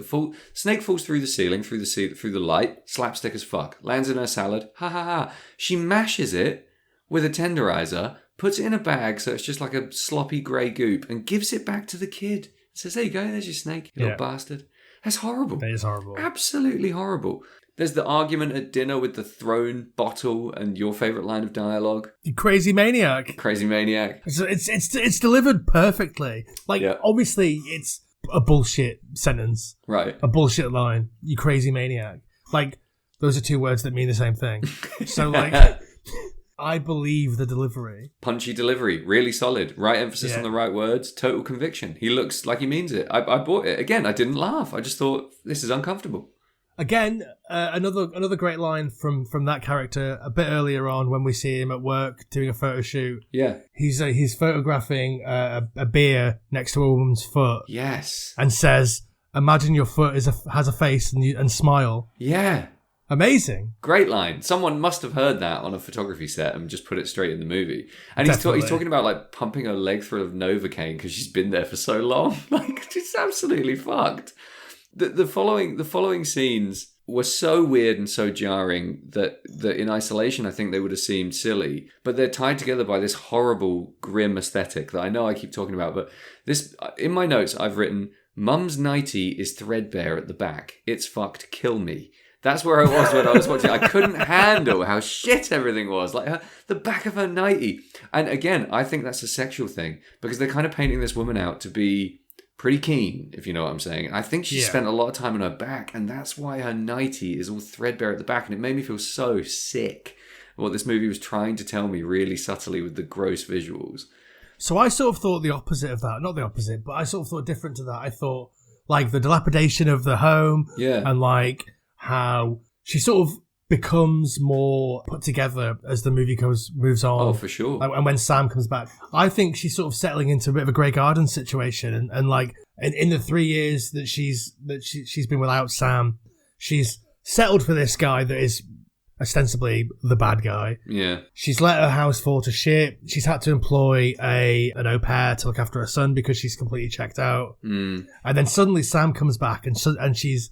snake falls through the ceiling, through the light, slapstick as fuck, lands in her salad, ha ha ha. She mashes it with a tenderizer, puts it in a bag so it's just like a sloppy grey goop, and gives it back to the kid. Says, there you go, there's your snake, you little bastard. That's horrible. That is horrible. Absolutely horrible. There's the argument at dinner with the thrown bottle and your favourite line of dialogue. You crazy maniac. Crazy maniac. It's delivered perfectly. Like, obviously, it's a bullshit sentence. Right. A bullshit line. You crazy maniac. Like, those are two words that mean the same thing. So, like... I believe the delivery. Punchy delivery, really solid. Right emphasis on the right words, total conviction. He looks like he means it. I bought it. Again, I didn't laugh. I just thought, this is uncomfortable. Again, another great line from that character a bit earlier on when we see him at work doing a photo shoot. Yeah. He's photographing a beer next to a woman's foot. Yes. And says, imagine your foot has a face and smile. Yeah. Amazing. Great line. Someone must have heard that on a photography set and just put it straight in the movie. And he's talking about like pumping her leg through of Novocaine because she's been there for so long. Like, it's absolutely fucked. The following scenes were so weird and so jarring that in isolation I think they would have seemed silly. But they're tied together by this horrible, grim aesthetic that I know I keep talking about. But this, in my notes, I've written, Mum's nightie is threadbare at the back. It's fucked. Kill me. That's where I was when I was watching. I couldn't handle how shit everything was. Like the back of her nightie. And again, I think that's a sexual thing because they're kind of painting this woman out to be pretty keen, if you know what I'm saying. I think she spent a lot of time on her back, and that's why her nightie is all threadbare at the back. And it made me feel so sick what this movie was trying to tell me really subtly with the gross visuals. So I sort of thought the opposite of that. Not the opposite, but I sort of thought different to that. I thought like the dilapidation of the home and like how she sort of becomes more put together as the movie moves on. Oh, for sure. And when Sam comes back, I think she's sort of settling into a bit of a Grey Garden situation. And like in the 3 years that she's been without Sam, she's settled for this guy that is ostensibly the bad guy. Yeah. She's let her house fall to shit. She's had to employ an au pair to look after her son because she's completely checked out. And then suddenly Sam comes back and she's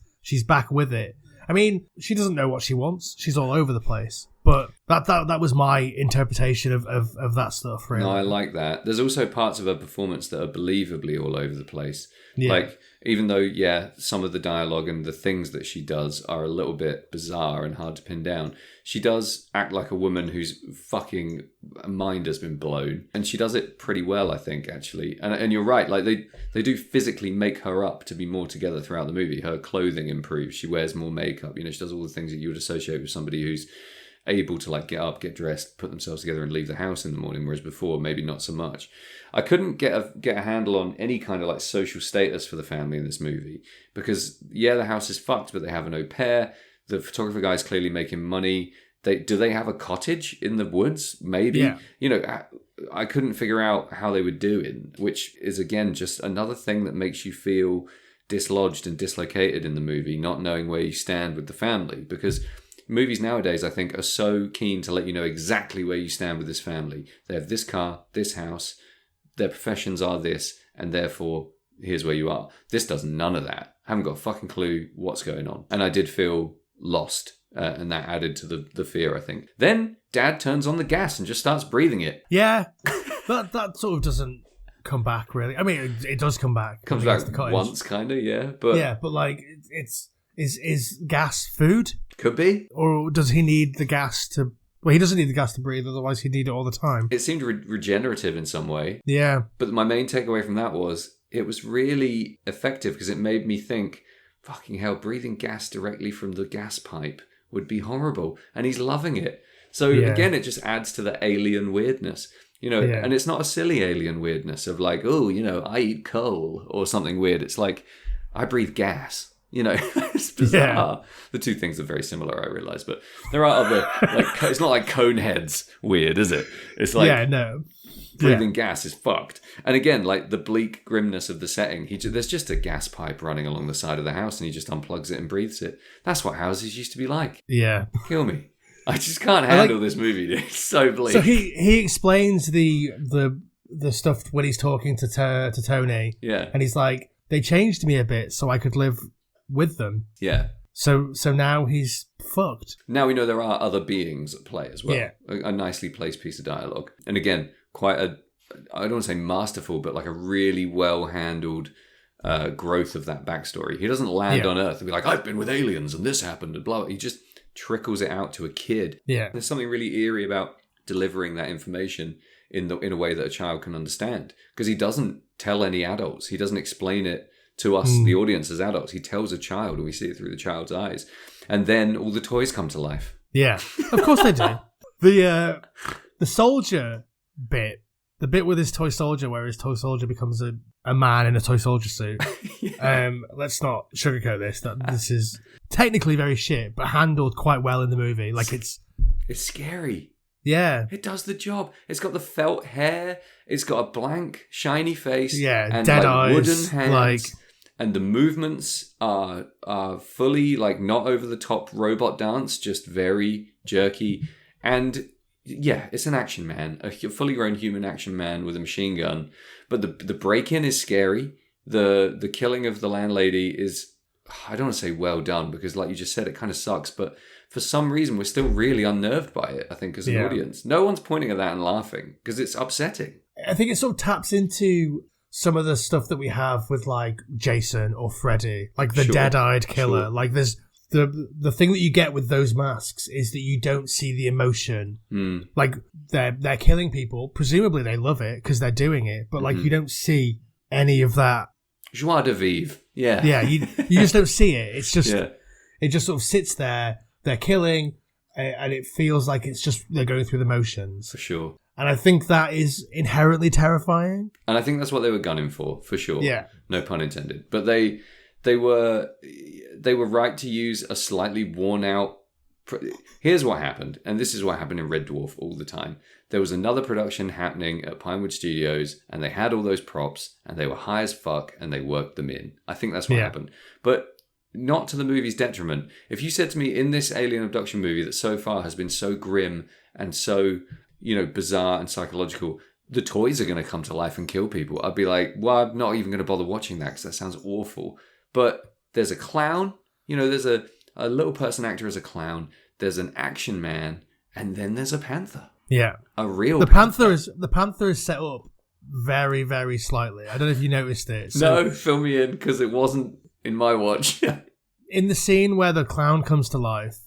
back with it. I mean, she doesn't know what she wants. She's all over the place. But that was my interpretation of that stuff, really. No, I like that. There's also parts of her performance that are believably all over the place. Yeah. Like, even though, some of the dialogue and the things that she does are a little bit bizarre and hard to pin down, she does act like a woman whose fucking mind has been blown. And she does it pretty well, I think, actually. And you're right, like, they do physically make her up to be more together throughout the movie. Her clothing improves. She wears more makeup. She does all the things that you would associate with somebody who's able to like get up, get dressed, put themselves together and leave the house in the morning, whereas before maybe not so much. I couldn't get a handle on any kind of like social status for the family in this movie because the house is fucked, but they have an au pair. The photographer guy's clearly making money. Do they have a cottage in the woods? Maybe. Yeah. I couldn't figure out how they were doing, which is again just another thing that makes you feel dislodged and dislocated in the movie, not knowing where you stand with the family, because movies nowadays, I think, are so keen to let you know exactly where you stand with this family. They have this car, this house, their professions are this, and therefore, here's where you are. This does none of that. I haven't got a fucking clue what's going on. And I did feel lost, and that added to the fear, I think. Then, Dad turns on the gas and just starts breathing it. Yeah, that sort of doesn't come back, really. I mean, it does come back. Comes back once, kind of, yeah. But like, Is gas food? Could be. Or does he need the gas to... Well, he doesn't need the gas to breathe, otherwise he'd need it all the time. It seemed regenerative in some way. Yeah. But my main takeaway from that was it was really effective because it made me think, fucking hell, breathing gas directly from the gas pipe would be horrible. And he's loving it. So again, it just adds to the alien weirdness. And it's not a silly alien weirdness of like, I eat coal or something weird. It's like, I breathe gas. It's bizarre. Yeah. The two things are very similar, I realise, but there are other, it's not like Coneheads weird, is it? It's like, breathing gas is fucked. And again, like the bleak grimness of the setting, there's just a gas pipe running along the side of the house and he just unplugs it and breathes it. That's what houses used to be like. Yeah. Kill me. I just can't handle this movie, dude. It's so bleak. So he explains the stuff when he's talking to Tony. Yeah. And he's like, they changed me a bit so I could live with them. Yeah. So now he's fucked. Now we know there are other beings at play as well. Yeah. A nicely placed piece of dialogue. And again, quite I don't want to say masterful, but like a really well handled growth of that backstory. He doesn't land on Earth and be like, I've been with aliens and this happened and blah, blah. He just trickles it out to a kid. Yeah. There's something really eerie about delivering that information in a way that a child can understand. Because he doesn't tell any adults. He doesn't explain it to us, the audience, as adults. He tells a child and we see it through the child's eyes. And then all the toys come to life. Yeah, of course they do. The soldier bit, the bit with his toy soldier where his toy soldier becomes a man in a toy soldier suit. Let's not sugarcoat this. This is technically very shit, but handled quite well in the movie. Like it's scary. Yeah. It does the job. It's got the felt hair. It's got a blank, shiny face. Yeah, and dead like eyes. Wooden hands. Like, and the movements are fully like not over the top robot dance, just very jerky. And yeah, it's an action man, a fully grown human action man with a machine gun. But the break-in is scary. The killing of the landlady is, I don't want to say well done, because like you just said, it kind of sucks. But for some reason, we're still really unnerved by it, I think, as an audience. No one's pointing at that and laughing because it's upsetting. I think it sort of taps into some of the stuff that we have with like Jason or Freddy, like the dead-eyed killer. Like there's the thing that you get with those masks is that you don't see the emotion. Like they're killing people. Presumably they love it because they're doing it, but like you don't see any of that joie de vivre. Yeah. Yeah, you just don't see it. It's just it just sort of sits there. They're killing, and it feels like it's just they're going through the motions. For sure. And I think that is inherently terrifying. And I think that's what they were gunning for sure. Yeah. No pun intended. But they were right to use a slightly worn out. Here's what happened, and this is what happened in Red Dwarf all the time. There was another production happening at Pinewood Studios, and they had all those props, and they were high as fuck, and they worked them in. I think that's what happened. But not to the movie's detriment. If you said to me, in this alien abduction movie that so far has been so grim and so, bizarre and psychological, the toys are going to come to life and kill people, I'd be like, well, I'm not even going to bother watching that because that sounds awful. But there's a clown, there's a little person actor as a clown, there's an action man, and then there's a panther. Yeah. A real the panther is set up very, very slightly. I don't know if you noticed it. So, no, fill me in, because it wasn't in my watch. In the scene where the clown comes to life,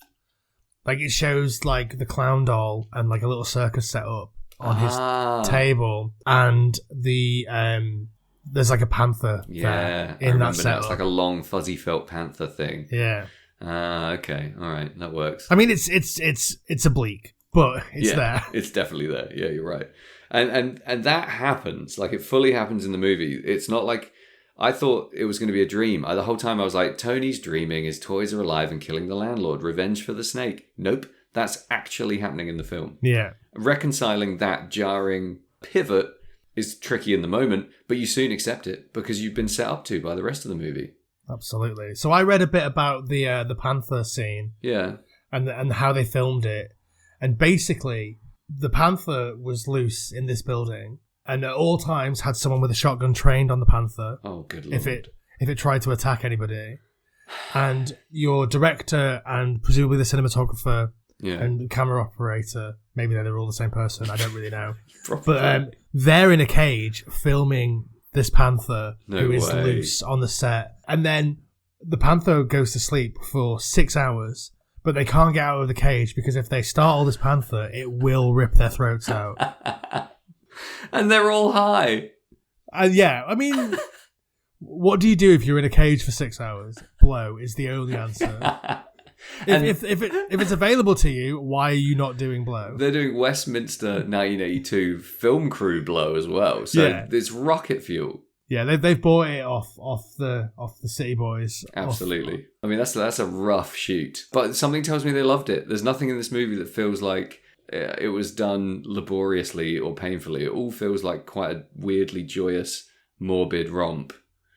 like it shows like the clown doll and like a little circus set up on his table, and there's like a panther there in that setup. It's like a long fuzzy felt panther thing. Yeah. Okay. All right. That works. I mean, it's oblique, but it's there. It's definitely there. Yeah, you're right. And that happens. Like it fully happens in the movie. It's not like I thought it was going to be a dream. The whole time I was like, Tony's dreaming, his toys are alive and killing the landlord. Revenge for the snake. Nope. That's actually happening in the film. Yeah. Reconciling that jarring pivot is tricky in the moment, but you soon accept it because you've been set up to by the rest of the movie. Absolutely. So I read a bit about the panther scene. Yeah. And how they filmed it. And basically, the panther was loose in this building, and at all times had someone with a shotgun trained on the panther. Oh, good lord. If it tried to attack anybody. And your director and presumably the cinematographer and the camera operator, maybe they're all the same person, I don't really know. But they're in a cage filming this panther who is loose on the set. And then the panther goes to sleep for 6 hours, but they can't get out of the cage because if they startle this panther, it will rip their throats out. And they're all high. Yeah, I mean, what do you do if you're in a cage for 6 hours? Blow is the only answer. If it's available to you, why are you not doing blow? They're doing Westminster 1982 film crew blow as well. So it's rocket fuel. Yeah, they've bought it off the City Boys. Absolutely. I mean, that's a rough shoot. But something tells me they loved it. There's nothing in this movie that feels like it was done laboriously or painfully. It all feels like quite a weirdly joyous, morbid romp.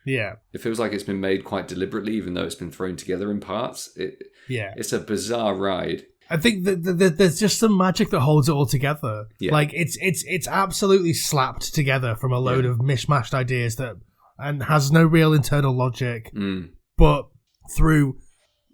Yeah. It feels like it's been made quite deliberately, even though it's been thrown together in parts. It's a bizarre ride. I think that there's just some magic that holds it all together. Yeah. Like it's absolutely slapped together from a load of mishmashed ideas and has no real internal logic. But through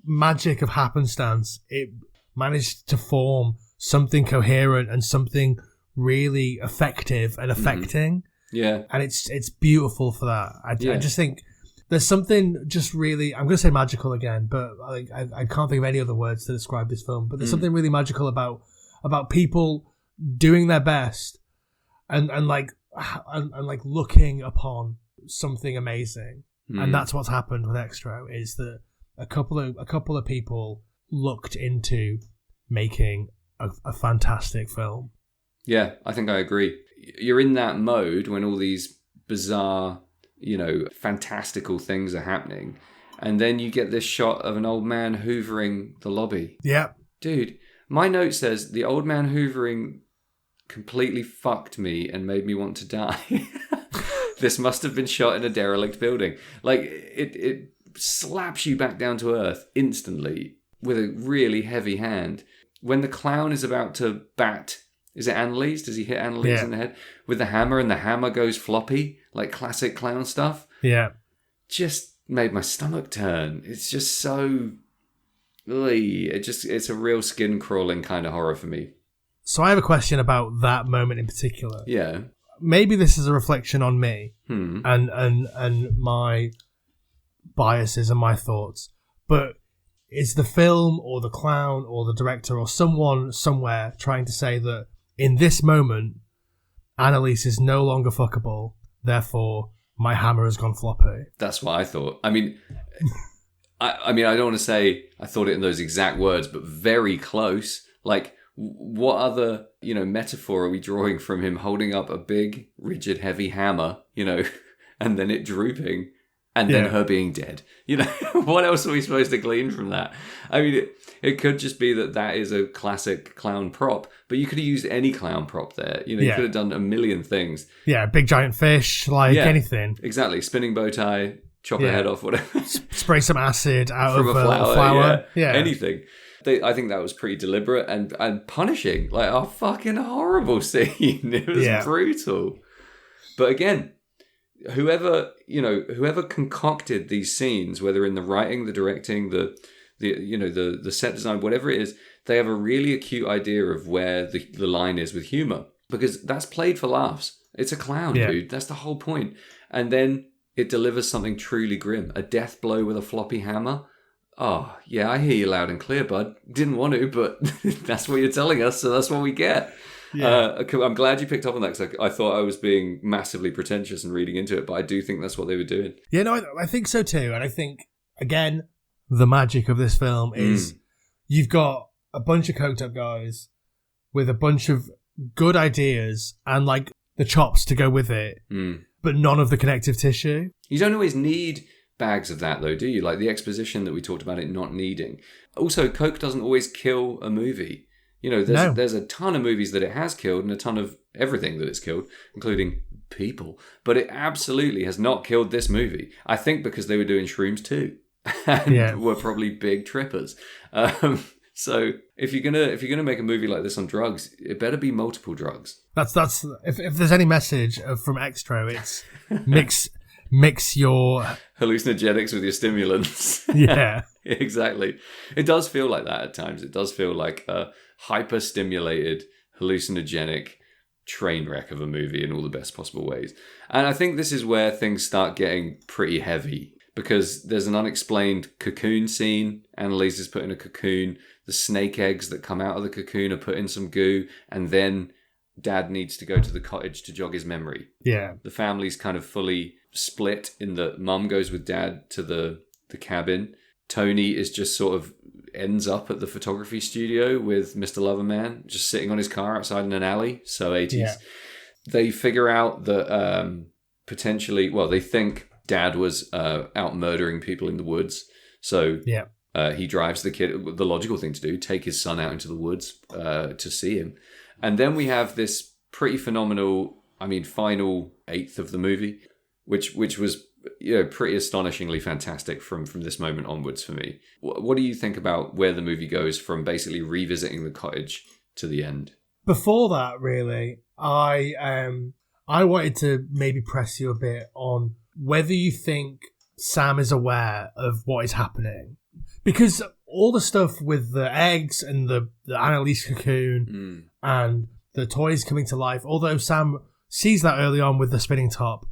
magic of happenstance, it managed to form something coherent and something really effective and affecting. Yeah. And it's beautiful for that. I just think there's something just really, I'm going to say magical again, but I can't think of any other words to describe this film, but there's something really magical about people doing their best and looking upon something amazing. And that's what's happened with Xtro, is that a couple of people looked into making a fantastic film. Yeah, I think I agree. You're in that mode when all these bizarre, fantastical things are happening. And then you get this shot of an old man hoovering the lobby. Yeah. Dude, my note says the old man hoovering completely fucked me and made me want to die. This must have been shot in a derelict building. Like, it slaps you back down to earth instantly with a really heavy hand. When the clown is about to bat, is it Annalise? Does he hit Annalise in the head with the hammer, and the hammer goes floppy, like classic clown stuff? Yeah. Just made my stomach turn. It's just so... It's a real skin-crawling kind of horror for me. So I have a question about that moment in particular. Yeah. Maybe this is a reflection on me Hmm. and my biases and my thoughts, but is the film or the clown or the director or someone somewhere trying to say that in this moment, Annalise is no longer fuckable, therefore my hammer has gone floppy? That's what I thought. I mean, I don't want to say I thought it in those exact words, but very close. Like, what other, metaphor are we drawing from him holding up a big, rigid, heavy hammer, and then it drooping, and then her being dead? What else are we supposed to glean from that? I mean, it could just be that is a classic clown prop, but you could have used any clown prop there. You could have done a million things. Yeah, big giant fish, anything. Exactly. Spinning bow tie, chop a head off, whatever. Spray some acid out from of a flower. Yeah. Anything. I think that was pretty deliberate and punishing. Like, a fucking horrible scene. It was brutal. But again, whoever concocted these scenes, whether in the writing, the directing, the set design, whatever it is, they have a really acute idea of where the line is with humor, because that's played for laughs. It's a clown, dude. That's the whole point. And then it delivers something truly grim, a death blow with a floppy hammer. Oh, yeah, I hear you loud and clear, bud. Didn't want to, but that's what you're telling us, so that's what we get. Yeah. I'm glad you picked up on that, because I thought I was being massively pretentious and reading into it, but I do think that's what they were doing. Yeah, no, I think so too. And I think, again, the magic of this film is you've got a bunch of coked up guys with a bunch of good ideas and, like, the chops to go with it, but none of the connective tissue. You don't always need bags of that, though, do you? Like the exposition that we talked about it not needing. Also, coke doesn't always kill a movie. There's a ton of movies that it has killed and a ton of everything that it's killed, including people. But it absolutely has not killed this movie. I think because they were doing shrooms too, and were probably big trippers. So if you're gonna make a movie like this on drugs, it better be multiple drugs. That's if there's any message from Xtro, it's mix your hallucinogenics with your stimulants. Yeah. Exactly. It does feel like that at times. It does feel like a hyper-stimulated, hallucinogenic train wreck of a movie in all the best possible ways. And I think this is where things start getting pretty heavy, because there's an unexplained cocoon scene. Annalise is put in a cocoon. The snake eggs that come out of the cocoon are put in some goo, and then Dad needs to go to the cottage to jog his memory. Yeah. The family's kind of fully split in that Mum goes with Dad to the cabin. Tony is just sort of ends up at the photography studio with Mr. Loverman, just sitting on his car outside in an alley. So 80s. Yeah. They figure out that potentially, they think Dad was out murdering people in the woods. So he drives the kid. The logical thing to do, take his son out into the woods to see him. And then we have this pretty phenomenal, final eighth of the movie, which was pretty astonishingly fantastic from this moment onwards for me. What do you think about where the movie goes from basically revisiting the cottage to the end? Before that, really, I wanted to maybe press you a bit on whether you think Sam is aware of what is happening. Because all the stuff with the eggs and the Annalise cocoon and the toys coming to life, although Sam sees that early on with the spinning top,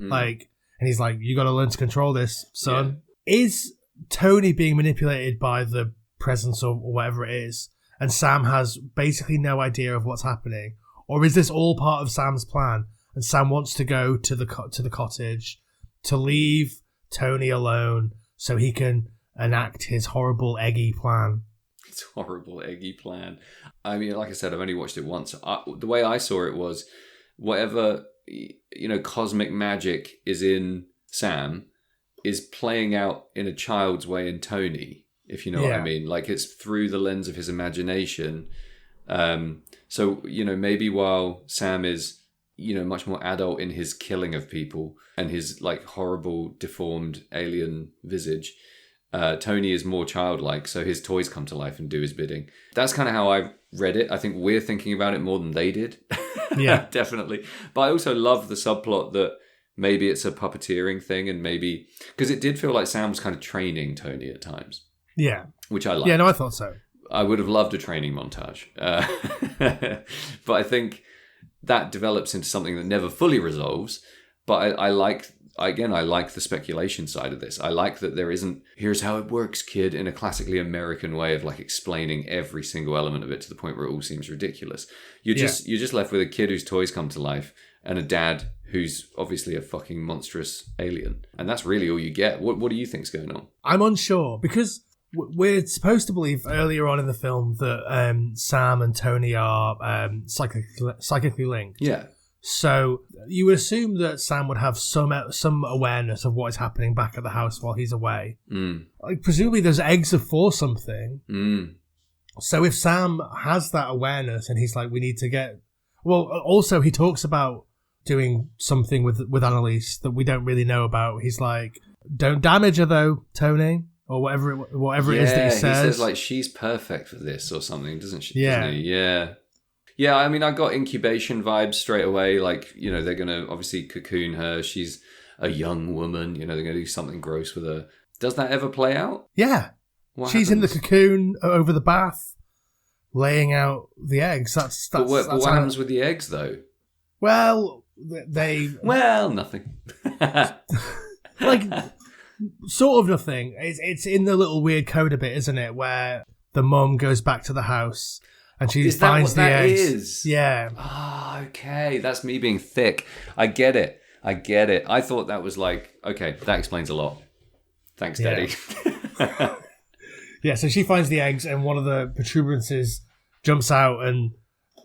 and he's like, you got to learn to control this, son. Yeah. Is Tony being manipulated by the presence or whatever it is, and Sam has basically no idea of what's happening? Or is this all part of Sam's plan, and Sam wants to go to the cottage to leave Tony alone so he can enact his horrible, eggy plan? It's a horrible, eggy plan. Like I said, I've only watched it once. The way I saw it was whatever cosmic magic is in Sam is playing out in a child's way in Tony, if you know what I mean. Like, it's through the lens of his imagination. So maybe while Sam is much more adult in his killing of people and his like horrible, deformed alien visage. Tony is more childlike, so his toys come to life and do his bidding. That's kind of how I read it. I think we're thinking about it more than they did. Yeah. Definitely. But I also love the subplot that maybe it's a puppeteering thing, and maybe... Because it did feel like Sam was kind of training Tony at times. Yeah. Which I liked. Yeah, no, I thought so. I would have loved a training montage. But I think that develops into something that never fully resolves. But I like the speculation side of this. I like that there isn't, here's how it works, kid, in a classically American way of like explaining every single element of it to the point where it all seems ridiculous. You're just left with a kid whose toys come to life and a dad who's obviously a fucking monstrous alien. And that's really all you get. What do you think's going on? I'm unsure because we're supposed to believe earlier on in the film that Sam and Tony are psychically linked. Yeah. So you would assume that Sam would have some awareness of what is happening back at the house while he's away. Like, presumably those eggs are for something. So if Sam has that awareness and he's like, we need to get... Well, also he talks about doing something with Annalise that we don't really know about. He's like, don't damage her though, Tony. Or whatever it is that he says. He says like, she's perfect for this or something, doesn't she? Yeah. Doesn't he? Yeah. Yeah, I mean, I got incubation vibes straight away. Like, they're going to obviously cocoon her. She's a young woman. They're going to do something gross with her. Does that ever play out? Yeah. She's in the cocoon over the bath, laying out the eggs. That's but what happens with the eggs, though? Well, they... Well, nothing. Like, sort of nothing. It's in the little weird coda bit, isn't it? Where the mum goes back to the house... And she finds the eggs. Is? Yeah. Oh, okay. That's me being thick. I get it. I thought that was like, okay, that explains a lot. Thanks, Daddy. Yeah, so she finds the eggs and one of the protuberances jumps out and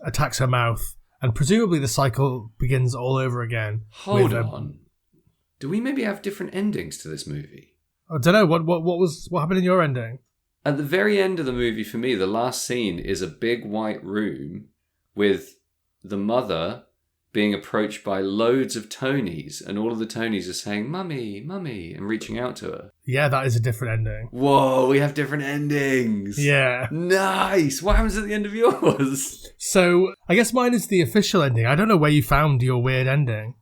attacks her mouth. And presumably the cycle begins all over again. Hold on. Do we maybe have different endings to this movie? I don't know. What happened in your ending? At the very end of the movie, for me, the last scene is a big white room with the mother being approached by loads of Tonys, and all of the Tonys are saying, Mummy, Mummy, and reaching out to her. Yeah, that is a different ending. Whoa, we have different endings. Yeah. Nice. What happens at the end of yours? So, I guess mine is the official ending. I don't know where you found your weird ending.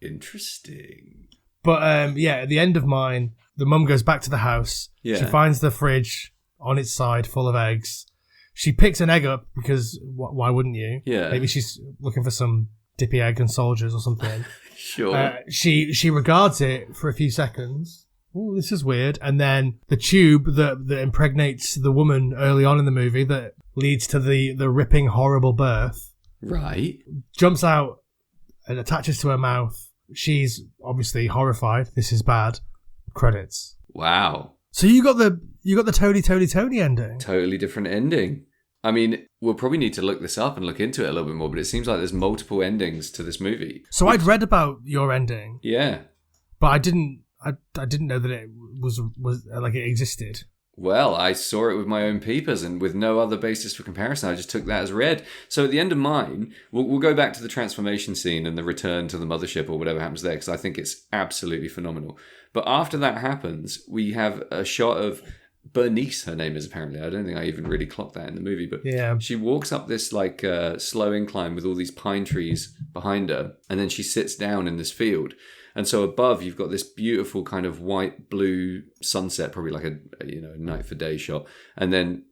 Interesting. But, at the end of mine, the mum goes back to the house. Yeah. She finds the fridge on its side full of eggs. She picks an egg up because why wouldn't you? Yeah. Maybe she's looking for some dippy egg and soldiers or something. Sure. She regards it for a few seconds. Oh, this is weird. And then the tube that impregnates the woman early on in the movie that leads to the ripping, horrible birth. Right. Jumps out and attaches to her mouth. She's obviously horrified. This is bad. Credits. Wow. So you got the Tony ending. Totally different ending. I mean, we'll probably need to look this up and look into it a little bit more, but it seems like there's multiple endings to this movie. So I'd read about your ending. Yeah. But I didn't know that it was like it existed. Well, I saw it with my own peepers and with no other basis for comparison. I just took that as read. So at the end of mine, we'll go back to the transformation scene and the return to the mothership or whatever happens there, because I think it's absolutely phenomenal. But after that happens, we have a shot of Bernice, her name is apparently. I don't think I even really clocked that in the movie, but yeah. She walks up this like slow incline with all these pine trees behind her, and then she sits down in this field. And so above, you've got this beautiful kind of white-blue sunset, probably like a night for day shot. And then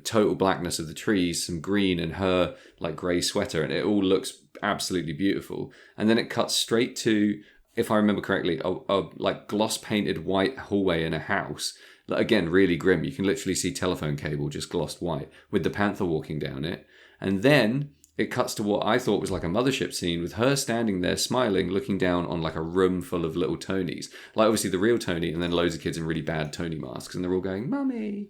total blackness of the trees, some green, and her like grey sweater. And it all looks absolutely beautiful. And then it cuts straight to, if I remember correctly, a like gloss-painted white hallway in a house. Again, really grim. You can literally see telephone cable just glossed white with the panther walking down it. And then it cuts to what I thought was like a mothership scene with her standing there smiling, looking down on like a room full of little Tonys. Like obviously the real Tony and then loads of kids in really bad Tony masks. And they're all going, Mummy.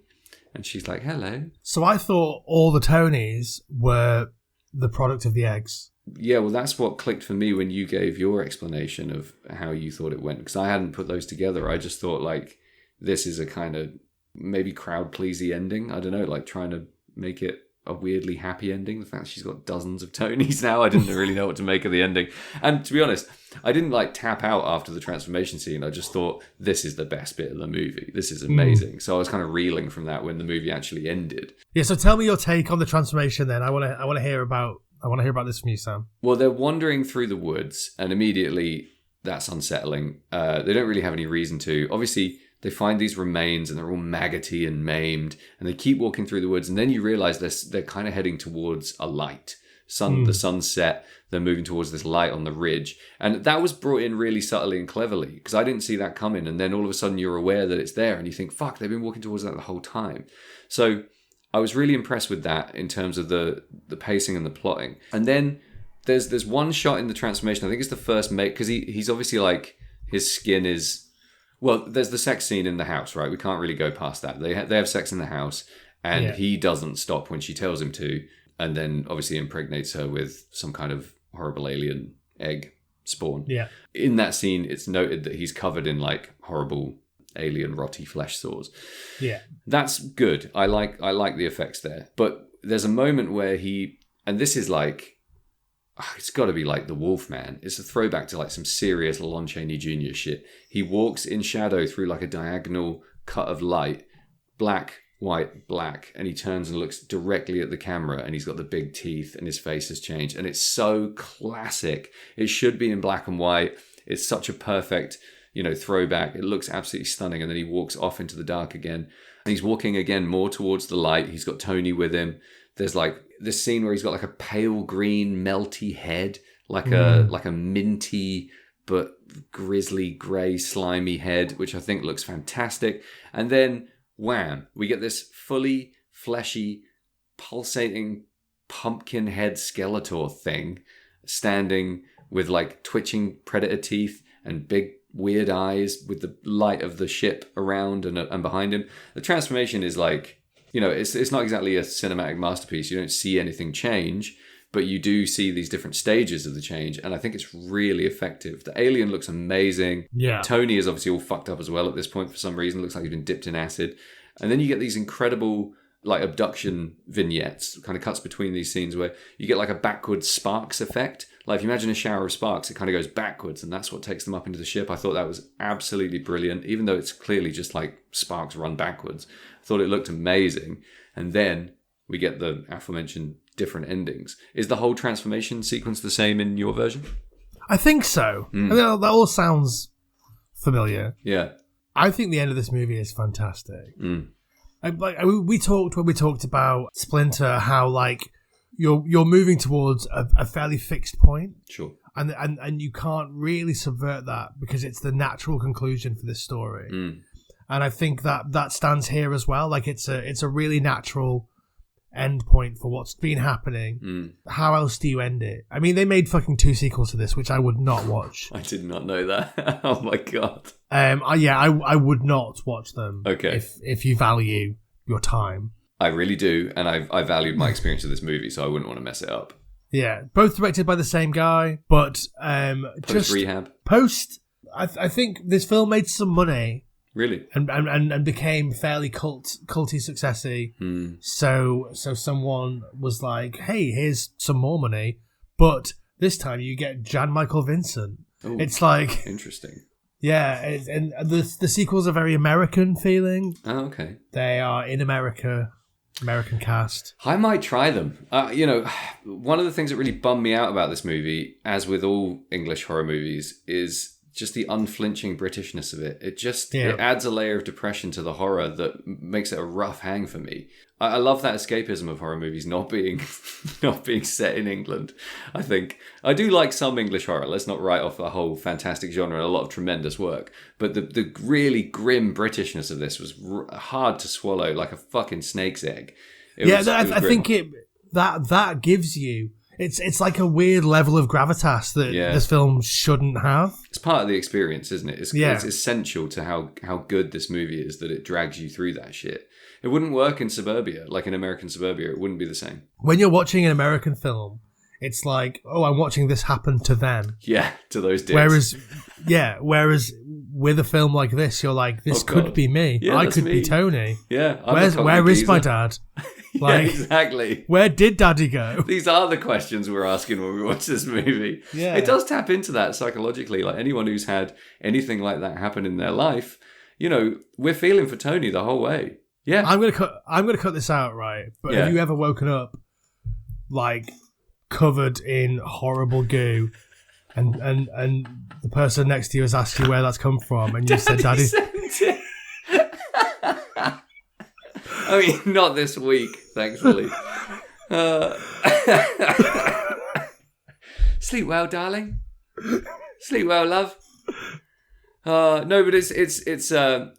And she's like, hello. So I thought all the Tonys were the product of the eggs. Yeah, well, that's what clicked for me when you gave your explanation of how you thought it went. Because I hadn't put those together. I just thought like this is a kind of maybe crowd pleasy ending. I don't know, like trying to make it a weirdly happy ending. The fact that she's got dozens of Tonys now, I didn't really know what to make of the ending. And to be honest, I didn't like tap out after the transformation scene. I just thought, this is the best bit of the movie. This is amazing. So I was kind of reeling from that when the movie actually ended. Yeah, so tell me your take on the transformation then. I want to hear about this from you, Sam. Well, they're wandering through the woods, and immediately that's unsettling. They don't really have any reason to. Obviously, they find these remains, and they're all maggoty and maimed, and they keep walking through the woods, and then you realize they're kind of heading towards a light. The sunset, they're moving towards this light on the ridge. And that was brought in really subtly and cleverly, because I didn't see that coming, and then all of a sudden you're aware that it's there, and you think, fuck, they've been walking towards that the whole time. So I was really impressed with that in terms of the pacing and the plotting. And then there's one shot in the transformation, I think it's the first make, because he's obviously like, his skin is... Well, there's the sex scene in the house, right? We can't really go past that. They have sex in the house, and he doesn't stop when she tells him to, and then obviously impregnates her with some kind of horrible alien egg spawn. Yeah. In that scene, it's noted that he's covered in like horrible alien rotty flesh sores. Yeah. That's good. I like the effects there. But there's a moment where and this is like, it's got to be like the Wolfman. It's a throwback to like some serious Lon Chaney Jr. shit. He walks in shadow through like a diagonal cut of light, black, white, black, and he turns and looks directly at the camera, and he's got the big teeth and his face has changed. And it's so classic. It should be in black and white. It's such a perfect, throwback. It looks absolutely stunning. And then he walks off into the dark again. And he's walking again more towards the light. He's got Tony with him. There's like this scene where he's got like a pale green melty head, like a minty but grisly grey slimy head, which I think looks fantastic. And then wham, we get this fully fleshy, pulsating pumpkin head Skeletor thing standing with like twitching predator teeth and big weird eyes with the light of the ship around and behind him. The transformation is like, it's not exactly a cinematic masterpiece. You don't see anything change, but you do see these different stages of the change, and I think it's really effective. The alien looks amazing. Yeah. Tony is obviously all fucked up as well at this point for some reason. Looks like he's been dipped in acid. And then you get these incredible like abduction vignettes, kind of cuts between these scenes where you get like a backwards sparks effect. Like if you imagine a shower of sparks, it kind of goes backwards, and that's what takes them up into the ship. I thought that was absolutely brilliant, even though it's clearly just like sparks run backwards. I thought it looked amazing. And then we get the aforementioned different endings. Is the whole transformation sequence the same in your version? I think so. I mean, that all sounds familiar. Yeah. I think the end of this movie is fantastic. We talked about Splinter, how like you're moving towards a fairly fixed point. Sure. And you can't really subvert that because it's the natural conclusion for this story. And I think that stands here as well. Like it's a really natural end point for what's been happening. How else do you end it? I mean, they made fucking 2 sequels to this, which I would not watch. I did not know that. Oh my god. I would not watch them. Okay. If you value your time. I really do, and I valued my experience of this movie, so I wouldn't want to mess it up. Yeah, both directed by the same guy, but post rehab. I think this film made some money. Really? And became fairly culty successy. So someone was like, hey, here's some more money, but this time you get Jan Michael Vincent. Ooh, it's like interesting. Yeah, and the sequels are very American feeling. Oh, okay. They are in America, American cast. I might try them. One of the things that really bummed me out about this movie, as with all English horror movies, is just the unflinching Britishness of it. It adds a layer of depression to the horror that makes it a rough hang for me. I love that escapism of horror movies not being set in England. I think I do like some English horror. Let's not write off the whole fantastic genre and a lot of tremendous work. But the really grim Britishness of this was hard to swallow, like a fucking snake's egg. I think that gives you. It's like a weird level of gravitas that this film shouldn't have. It's part of the experience, isn't it? It's essential to how good this movie is that it drags you through that shit. It wouldn't work in suburbia, like in American suburbia. It wouldn't be the same. When you're watching an American film, it's like, oh, I'm watching this happen to them. Yeah, to those dicks. Whereas with a film like this, you're like, this could be me. Yeah, I could be Tony. Yeah. Where is my dad? Like, exactly. where did Daddy go? These are the questions we're asking when we watch this movie. Yeah. It does tap into that psychologically. Like anyone who's had anything like that happen in their life, we're feeling for Tony the whole way. Yeah. I'm gonna cut this out, right? But Yeah. have you ever woken up like covered in horrible goo, and the person next to you has asked you where that's come from, and you said, "Daddy." I mean, not this week, thankfully. Sleep well, darling. Sleep well, love. No, but it's the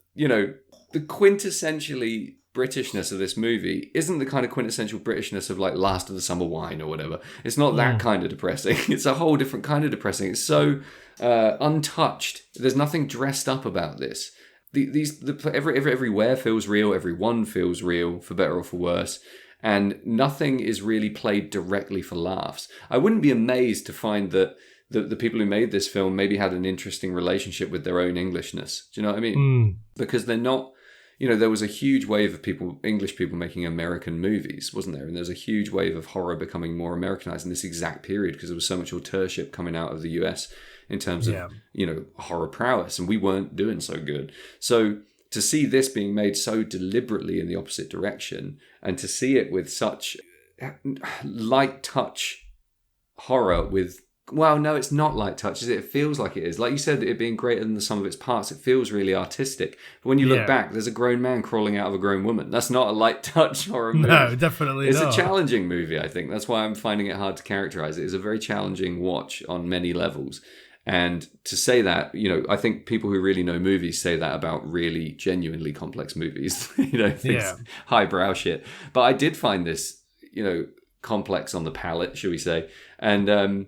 quintessentially Britishness of this movie isn't the kind of quintessential Britishness of like Last of the Summer Wine or whatever. It's not that kind of depressing. It's a whole different kind of depressing. It's so untouched. There's nothing dressed up about this. Everywhere feels real. Everyone feels real, for better or for worse. And nothing is really played directly for laughs. I wouldn't be amazed to find that the people who made this film maybe had an interesting relationship with their own Englishness. Do you know what I mean? Because they're not, there was a huge wave of English people making American movies, wasn't there? And there's a huge wave of horror becoming more Americanized in this exact period because there was so much auteurship coming out of the US in terms of, horror prowess. And we weren't doing so good. So to see this being made so deliberately in the opposite direction and to see it with such light touch horror with... Well, no, it's not light touch, is it? It feels like it is. Like you said, it being greater than the sum of its parts, it feels really artistic. But when you look back, there's a grown man crawling out of a grown woman. That's not a light touch horror movie. No, definitely it's not. It's a challenging movie, I think. That's why I'm finding it hard to characterize it. It's a very challenging watch on many levels. And to say that, I think people who really know movies say that about really genuinely complex movies. Highbrow shit. But I did find this, complex on the palate, shall we say. And...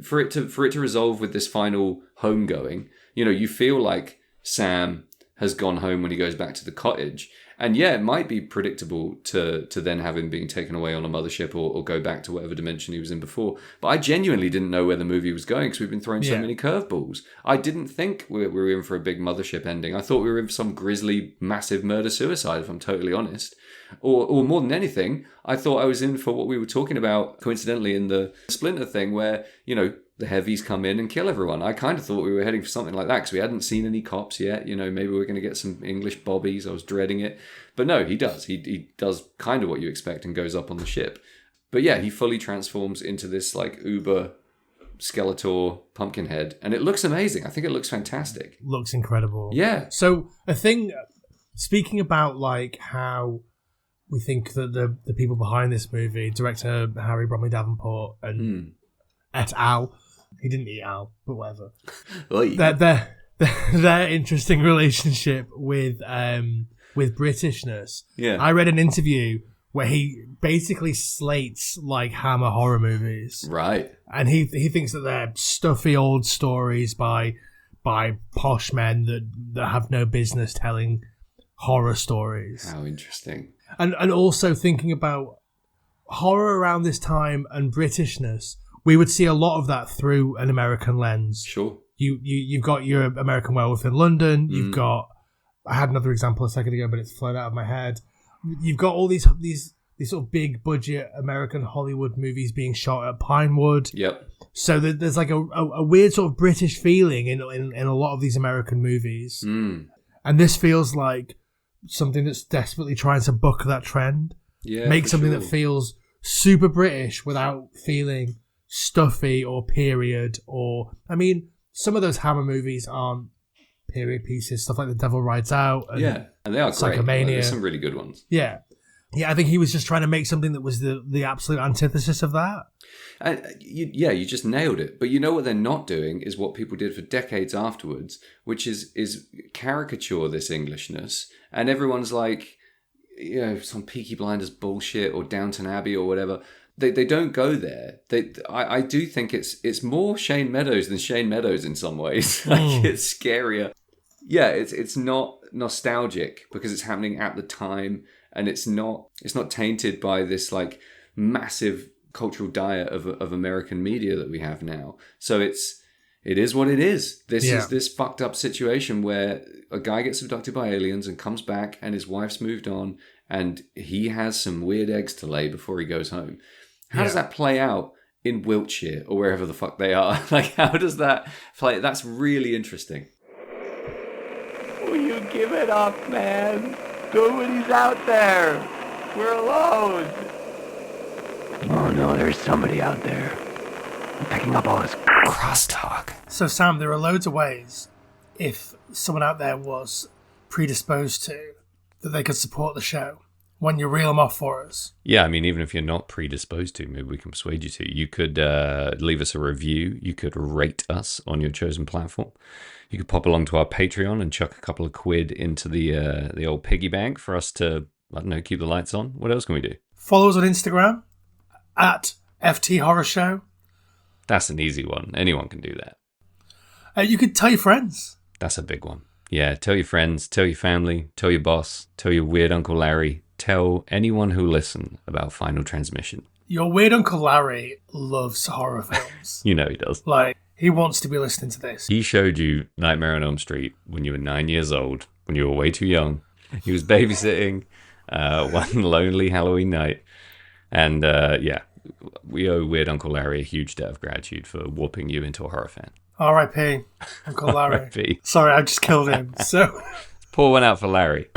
for it to resolve with this final homegoing, you feel like Sam has gone home when he goes back to the cottage. And yeah, it might be predictable to then have him being taken away on a mothership or go back to whatever dimension he was in before. But I genuinely didn't know where the movie was going because we've been throwing so many curveballs. I didn't think we were in for a big mothership ending. I thought we were in for some grisly, massive murder-suicide, if I'm totally honest. Or more than anything, I thought I was in for what we were talking about, coincidentally, in the Splinter thing where, the heavies come in and kill everyone. I kind of thought we were heading for something like that because we hadn't seen any cops yet. Maybe we were going to get some English bobbies. I was dreading it. But no, he does. He does kind of what you expect and goes up on the ship. But yeah, he fully transforms into this like uber Skeletor Pumpkinhead. And it looks amazing. I think it looks fantastic. Looks incredible. Yeah. So a thing, speaking about like how we think that the people behind this movie, director Harry Bromley Davenport and et al., he didn't eat Al, but whatever. Their interesting relationship with Britishness. Yeah. I read an interview where he basically slates like Hammer horror movies. Right. And he thinks that they're stuffy old stories by posh men that have no business telling horror stories. How interesting. And also thinking about horror around this time and Britishness, we would see a lot of that through an American lens. Sure. You've got your American Werewolf in London. You've got... I had another example a second ago, but it's flown out of my head. You've got all these sort of big budget American Hollywood movies being shot at Pinewood. Yep. So there's like a weird sort of British feeling in a lot of these American movies. And this feels like something that's desperately trying to buck that trend. Yeah. Make something that feels super British without feeling stuffy or period some of those Hammer movies aren't period pieces, stuff like The Devil Rides Out and and they are great. There's some really good ones. Yeah, I think he was just trying to make something that was the absolute antithesis of that. You just nailed it. But you know what they're not doing is what people did for decades afterwards, which is caricature this Englishness, and everyone's like, some Peaky Blinders bullshit or Downton Abbey or whatever. They don't go there. I do think it's more Shane Meadows than Shane Meadows in some ways. Like it's scarier. Yeah, it's not nostalgic because it's happening at the time, and it's not tainted by this like massive cultural diet of American media that we have now. So it's it is what it is. This Yeah. is this fucked up situation where a guy gets abducted by aliens and comes back and his wife's moved on and he has some weird eggs to lay before he goes home. How does that play out in Wiltshire or wherever the fuck they are? Like, how does that play? That's really interesting. Will you give it up, man? Nobody's out there. We're alone. Oh no, there's somebody out there. I'm picking up all this crosstalk. So, Sam, there are loads of ways, if someone out there was predisposed to, that they could support the show when you reel them off for us. Yeah, I mean, even if you're not predisposed to, maybe we can persuade you to. You could leave us a review. You could rate us on your chosen platform. You could pop along to our Patreon and chuck a couple of quid into the old piggy bank for us to, I don't know, keep the lights on. What else can we do? Follow us on Instagram at FT Horror Show. That's an easy one. Anyone can do that. You could tell your friends. That's a big one. Yeah, tell your friends, tell your family, tell your boss, tell your weird Uncle Larry, tell anyone who listen about Final Transmission. Your weird Uncle Larry loves horror films. You know he does. Like, he wants to be listening to this. He showed you Nightmare on Elm Street when you were 9 years old, when you were way too young. He was babysitting one lonely Halloween night. And yeah, we owe weird Uncle Larry a huge debt of gratitude for warping you into a horror fan. R.I.P. Uncle Larry. R.I.P. Sorry, I just killed him. So, Pour one out for Larry.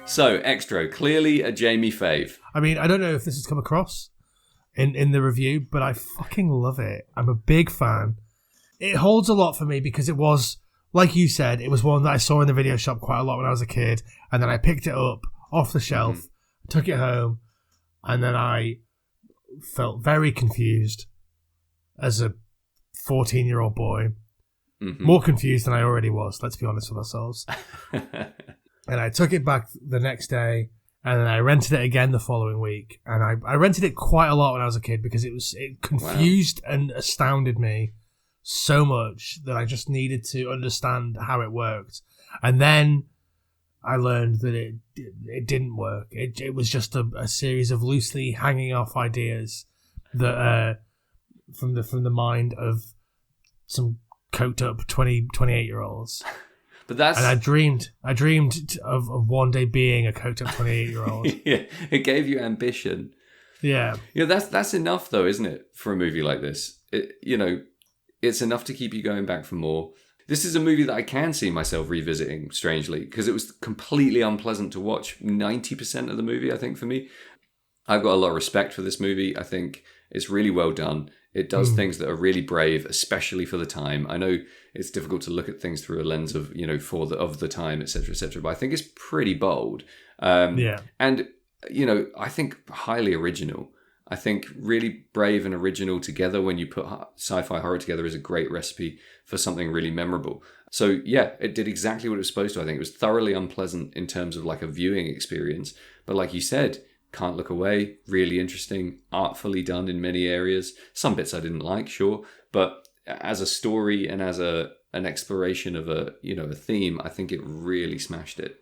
So, Xtro, clearly a Jamie fave. I mean, I don't know if this has come across in the review, but I fucking love it. I'm a big fan. It holds a lot for me because it was, like you said, it was one that I saw in the video shop quite a lot when I was a kid, and then I picked it up off the shelf, took it home, and then I felt very confused as a 14-year-old boy. More confused than I already was, let's be honest with ourselves. And I took it back the next day, and then I rented it again the following week. And I rented it quite a lot when I was a kid because it confused and astounded me so much that I just needed to understand how it worked. And then I learned that it didn't work. It was just a series of loosely hanging off ideas that from the mind of some coked up 28-year-olds. But that's... And I dreamed of one day being a coked up 28-year-old. Yeah, it gave you ambition. Yeah. You know, that's enough though, isn't it, for a movie like this? It's enough to keep you going back for more. This is a movie that I can see myself revisiting, strangely, because it was completely unpleasant to watch 90% of the movie, I think, for me. I've got a lot of respect for this movie. I think it's really well done. It does things that are really brave, especially for the time. I know it's difficult to look at things through a lens of, of the time, etc., but I think it's pretty bold. Yeah. And, I think highly original. I think really brave and original together when you put sci-fi horror together is a great recipe for something really memorable. So yeah, it did exactly what it was supposed to. I think it was thoroughly unpleasant in terms of like a viewing experience. But like you said, can't look away, really interesting, artfully done in many areas. Some bits I didn't like, sure. But as a story and as an exploration of a theme, I think it really smashed it.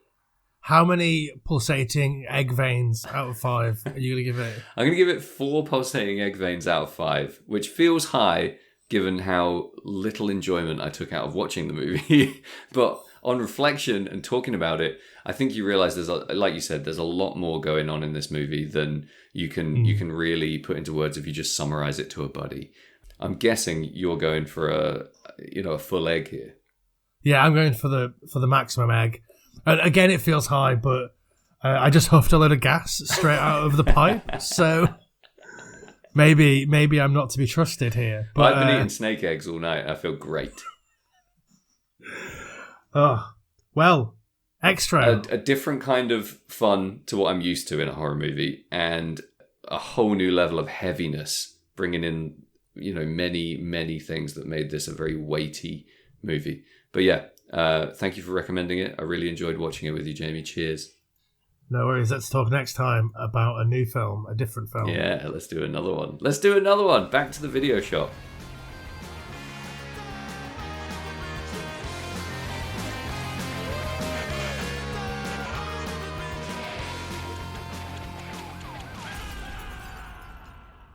How many pulsating egg veins out of 5 are you going to give it? I'm going to give it 4 pulsating egg veins out of 5, which feels high given how little enjoyment I took out of watching the movie. But on reflection and talking about it, I think you realize like you said, there's a lot more going on in this movie than you can really put into words if you just summarize it to a buddy. I'm guessing you're going for a full egg here. Yeah, I'm going for the maximum egg. And again, it feels high, but I just huffed a load of gas straight out of the pipe, so maybe I'm not to be trusted here. But I've been eating snake eggs all night. I feel great. Oh, well, Xtro. A different kind of fun to what I'm used to in a horror movie, and a whole new level of heaviness, bringing in many, many things that made this a very weighty movie. But yeah. Thank you for recommending it. I really enjoyed watching it with you, Jamie. Cheers. No worries. Let's talk next time about a new film, a different film. Yeah, let's do another one. Back to the video shop.